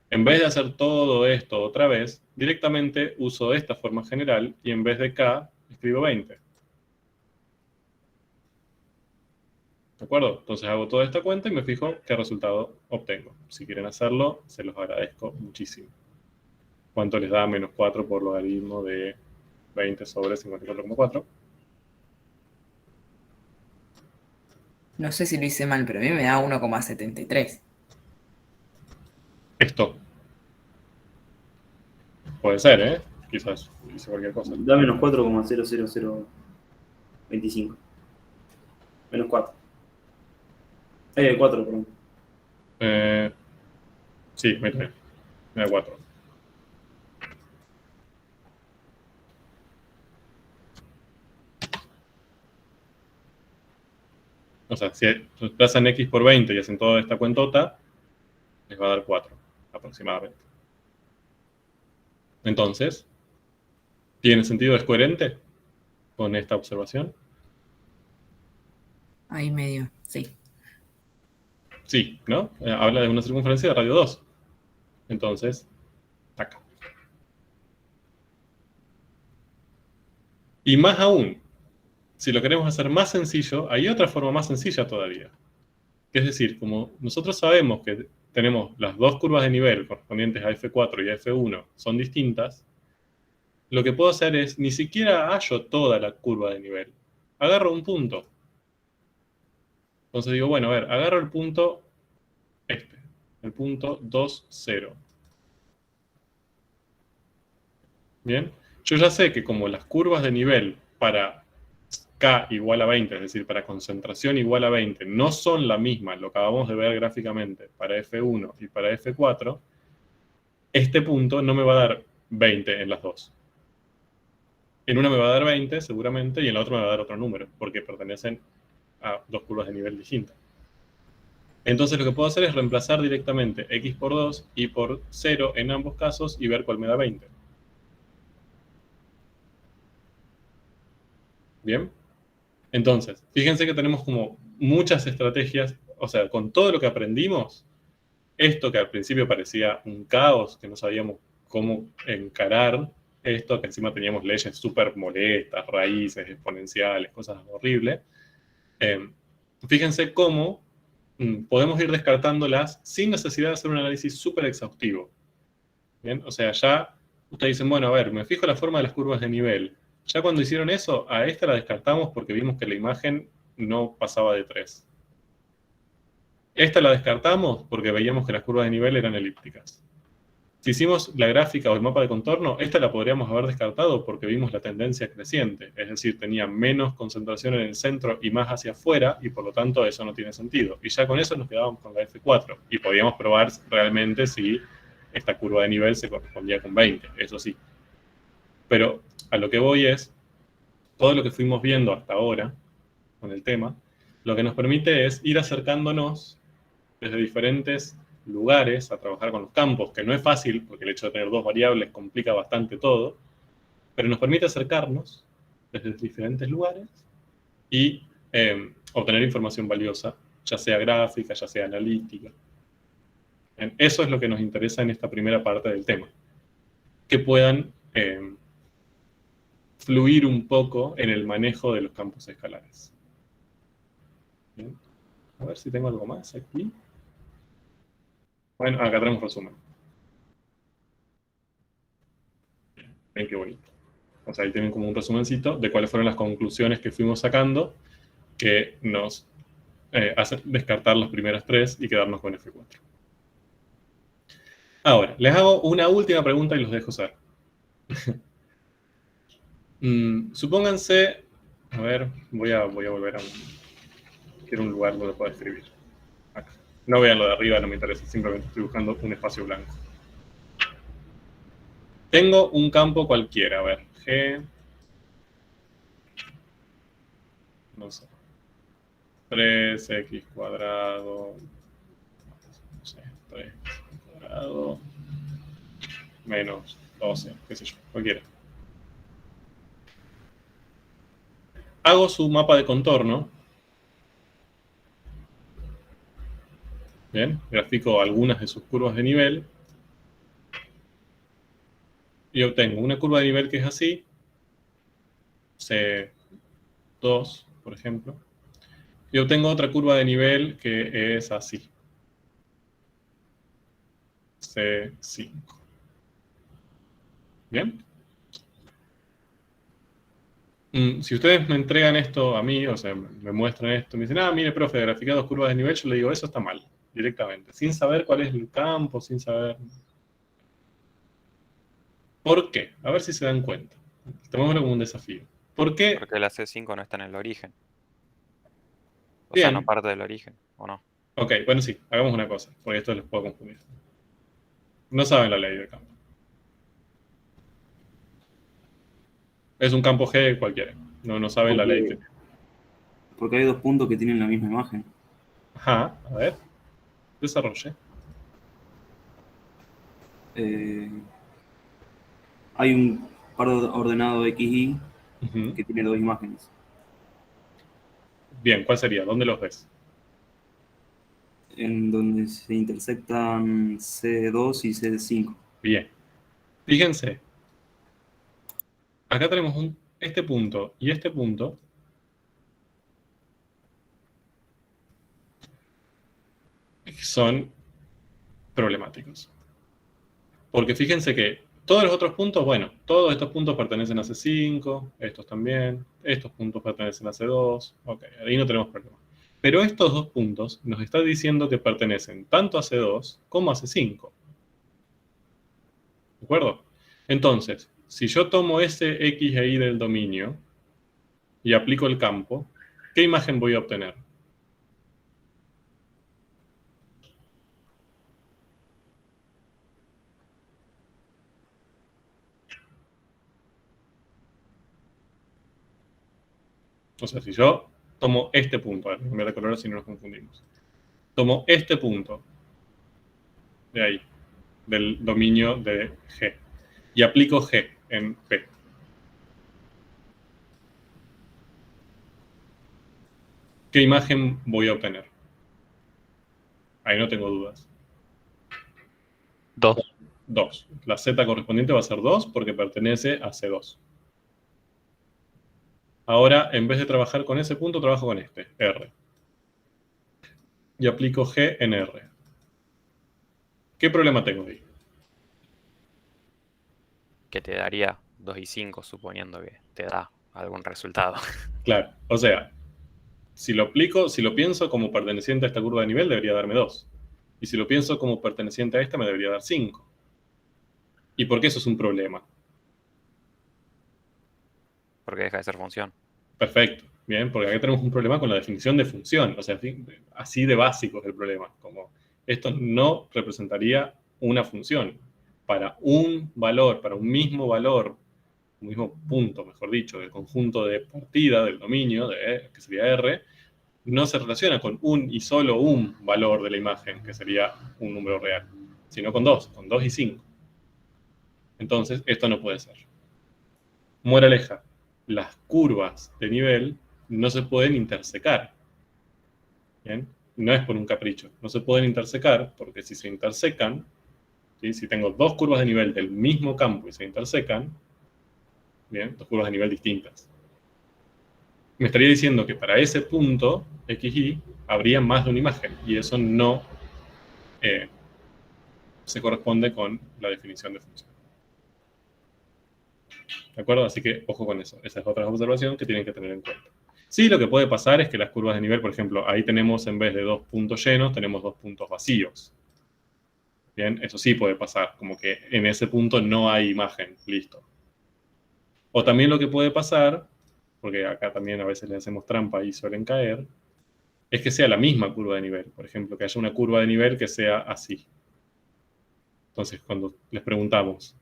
En vez de hacer todo esto otra vez, directamente uso esta forma general y en vez de K escribo 20. ¿De acuerdo? Entonces hago toda esta cuenta y me fijo qué resultado obtengo. Si quieren hacerlo, se los agradezco muchísimo. ¿Cuánto les da menos 4 por logaritmo de 20 sobre 54,4? No sé si lo hice mal, pero a mí me da 1,73. Esto. Puede ser, ¿eh? Quizás hice cualquier cosa. Da menos 4,00025. Menos 4. 4, perdón. Sí, me da 4. O sea, si desplazan x por 20 y hacen toda esta cuentota, les va a dar 4, aproximadamente. Entonces, ¿tiene sentido? ¿Es coherente con esta observación? Ahí medio, sí. Sí, ¿no? Habla de una circunferencia de radio 2. Entonces, acá. Y más aún, si lo queremos hacer más sencillo, hay otra forma más sencilla todavía. Es decir, como nosotros sabemos que tenemos las dos curvas de nivel correspondientes a F4 y a F1 son distintas, lo que puedo hacer es, ni siquiera hallo toda la curva de nivel. Agarro un punto. Entonces digo, bueno, a ver, agarro el punto el punto 2, 0. Bien, yo ya sé que como las curvas de nivel para K igual a 20, es decir, para concentración igual a 20, no son la misma, lo acabamos de ver gráficamente, para F1 y para F4, este punto no me va a dar 20 en las dos. En una me va a dar 20, seguramente, y en la otra me va a dar otro número, porque pertenecen a dos curvas de nivel distintas. Entonces lo que puedo hacer es reemplazar directamente x por 2 y por 0 en ambos casos y ver cuál me da 20. ¿Bien? Entonces, fíjense que tenemos como muchas estrategias, o sea, con todo lo que aprendimos, esto que al principio parecía un caos, que no sabíamos cómo encarar esto, que encima teníamos leyes súper molestas, raíces, exponenciales, cosas horribles, fíjense cómo podemos ir descartándolas sin necesidad de hacer un análisis súper exhaustivo. ¿Bien? O sea, ya ustedes dicen, bueno, a ver, me fijo la forma de las curvas de nivel, Ya cuando hicieron eso, a esta la descartamos porque vimos que la imagen no pasaba de 3. Esta la descartamos porque veíamos que las curvas de nivel eran elípticas. Si hicimos la gráfica o el mapa de contorno, esta la podríamos haber descartado porque vimos la tendencia creciente, es decir, tenía menos concentración en el centro y más hacia afuera, y por lo tanto eso no tiene sentido. Y ya con eso nos quedábamos con la F4, y podíamos probar realmente si esta curva de nivel se correspondía con 20, eso sí. Pero a lo que voy es, todo lo que fuimos viendo hasta ahora con el tema, lo que nos permite es ir acercándonos desde diferentes lugares a trabajar con los campos, que no es fácil, porque el hecho de tener dos variables complica bastante todo, pero nos permite acercarnos desde diferentes lugares y obtener información valiosa, ya sea gráfica, ya sea analítica. Eso es lo que nos interesa en esta primera parte del tema, que puedan fluir un poco en el manejo de los campos escalares. Bien. A ver si tengo algo más aquí. Bueno, acá tenemos resumen. Ven qué bonito. O sea, ahí tienen como un resumencito de cuáles fueron las conclusiones que fuimos sacando que nos hacen descartar las primeras tres y quedarnos con F4. Ahora, les hago una última pregunta y los dejo ser. Supónganse, a ver, voy a volver a quiero un lugar donde pueda escribir. Acá. No vean lo de arriba, no me interesa, simplemente estoy buscando un espacio blanco. Tengo un campo cualquiera, a ver, G, no sé, 3x cuadrado, no sé, 3 cuadrado, menos 12, qué sé yo, cualquiera. Hago su mapa de contorno. Bien, grafico algunas de sus curvas de nivel. Y obtengo una curva de nivel que es así, C2, por ejemplo. Y obtengo otra curva de nivel que es así, C5. ¿Bien? Si ustedes me entregan esto a mí, o sea, me muestran esto, me dicen, mire, profe, grafica dos curvas de nivel, yo le digo, eso está mal, directamente, sin saber cuál es el campo, sin saber... ¿Por qué? A ver si se dan cuenta. Tomémoslo como un desafío. ¿Por qué? Porque la C5 no está en el origen. O Bien. sea, no parte del origen, ¿o no? Ok, bueno, sí, hagamos una cosa, porque esto les puedo confundir. No saben la ley del campo. Es un campo G cualquiera. No saben la ley que... Porque hay dos puntos que tienen la misma imagen. Ajá, a ver. Desarrolle. Hay un par ordenado XY que tiene dos imágenes. Bien, ¿cuál sería? ¿Dónde los ves? En donde se intersectan C2 y C5. Bien. Fíjense. Acá tenemos este punto y este punto. Son problemáticos. Porque fíjense que todos los otros puntos, bueno, todos estos puntos pertenecen a C5, estos también, estos puntos pertenecen a C2, ok, ahí no tenemos problema. Pero estos dos puntos nos están diciendo que pertenecen tanto a C2 como a C5. ¿De acuerdo? Entonces, si yo tomo ese X e Y del dominio y aplico el campo, ¿qué imagen voy a obtener? O sea, si yo tomo este punto, a ver, cambiar de color si no nos confundimos. Tomo este punto de ahí, del dominio de G, y aplico G en P. ¿Qué imagen voy a obtener? Ahí no tengo dudas. 2. 2. La Z correspondiente va a ser 2 porque pertenece a C2. Ahora, en vez de trabajar con ese punto, trabajo con este, R. Y aplico G en R. ¿Qué problema tengo ahí? Que te daría 2 y 5, suponiendo que te da algún resultado. Claro, o sea, si lo pienso como perteneciente a esta curva de nivel, debería darme 2. Y si lo pienso como perteneciente a esta, me debería dar 5. ¿Y por qué eso es un problema? Porque deja de ser función. Perfecto, bien, porque acá tenemos un problema con la definición de función. O sea, así de básico es el problema. Como esto no representaría una función. Para un valor, para un mismo valor, un mismo punto, mejor dicho, del conjunto de partida del dominio, que sería R, no se relaciona con un y solo un valor de la imagen, que sería un número real, sino con dos y 5. Entonces, esto no puede ser. Moraleja, las curvas de nivel no se pueden intersecar. ¿Bien? No es por un capricho, no se pueden intersecar porque si se intersecan, ¿sí? Si tengo dos curvas de nivel del mismo campo y se intersecan, ¿bien? Dos curvas de nivel distintas, me estaría diciendo que para ese punto, XY, habría más de una imagen, y eso no se corresponde con la definición de función. ¿De acuerdo? Así que ojo con eso. Esa es otra observación que tienen que tener en cuenta. Sí, lo que puede pasar es que las curvas de nivel, por ejemplo, ahí tenemos en vez de 2 puntos llenos, tenemos 2 puntos vacíos. Bien, eso sí puede pasar, como que en ese punto no hay imagen, listo. O también lo que puede pasar, porque acá también a veces le hacemos trampa y suelen caer, es que sea la misma curva de nivel. Por ejemplo, que haya una curva de nivel que sea así. Entonces, cuando les preguntamos,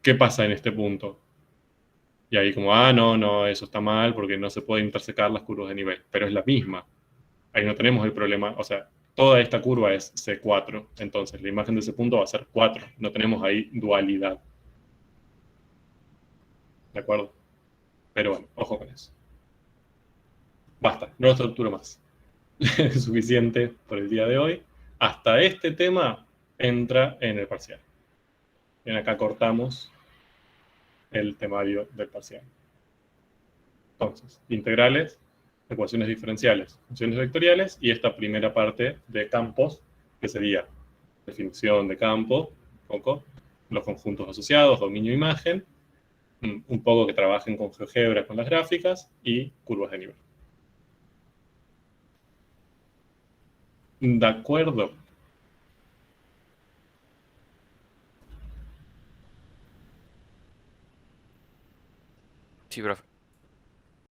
¿qué pasa en este punto? Y ahí como, no, eso está mal porque no se puede intersecar las curvas de nivel, pero es la misma. Ahí no tenemos el problema, o sea, toda esta curva es C4, entonces la imagen de ese punto va a ser 4, no tenemos ahí dualidad. ¿De acuerdo? Pero bueno, ojo con eso. Basta, no lo estructuro más. Es suficiente por el día de hoy. Hasta este tema entra en el parcial. Bien, acá cortamos el temario del parcial. Entonces, integrales, ecuaciones diferenciales, funciones vectoriales y esta primera parte de campos, que sería definición de campo, un poco, los conjuntos asociados, dominio imagen, un poco que trabajen con GeoGebra, con las gráficas y curvas de nivel. De acuerdo. Sí, profe.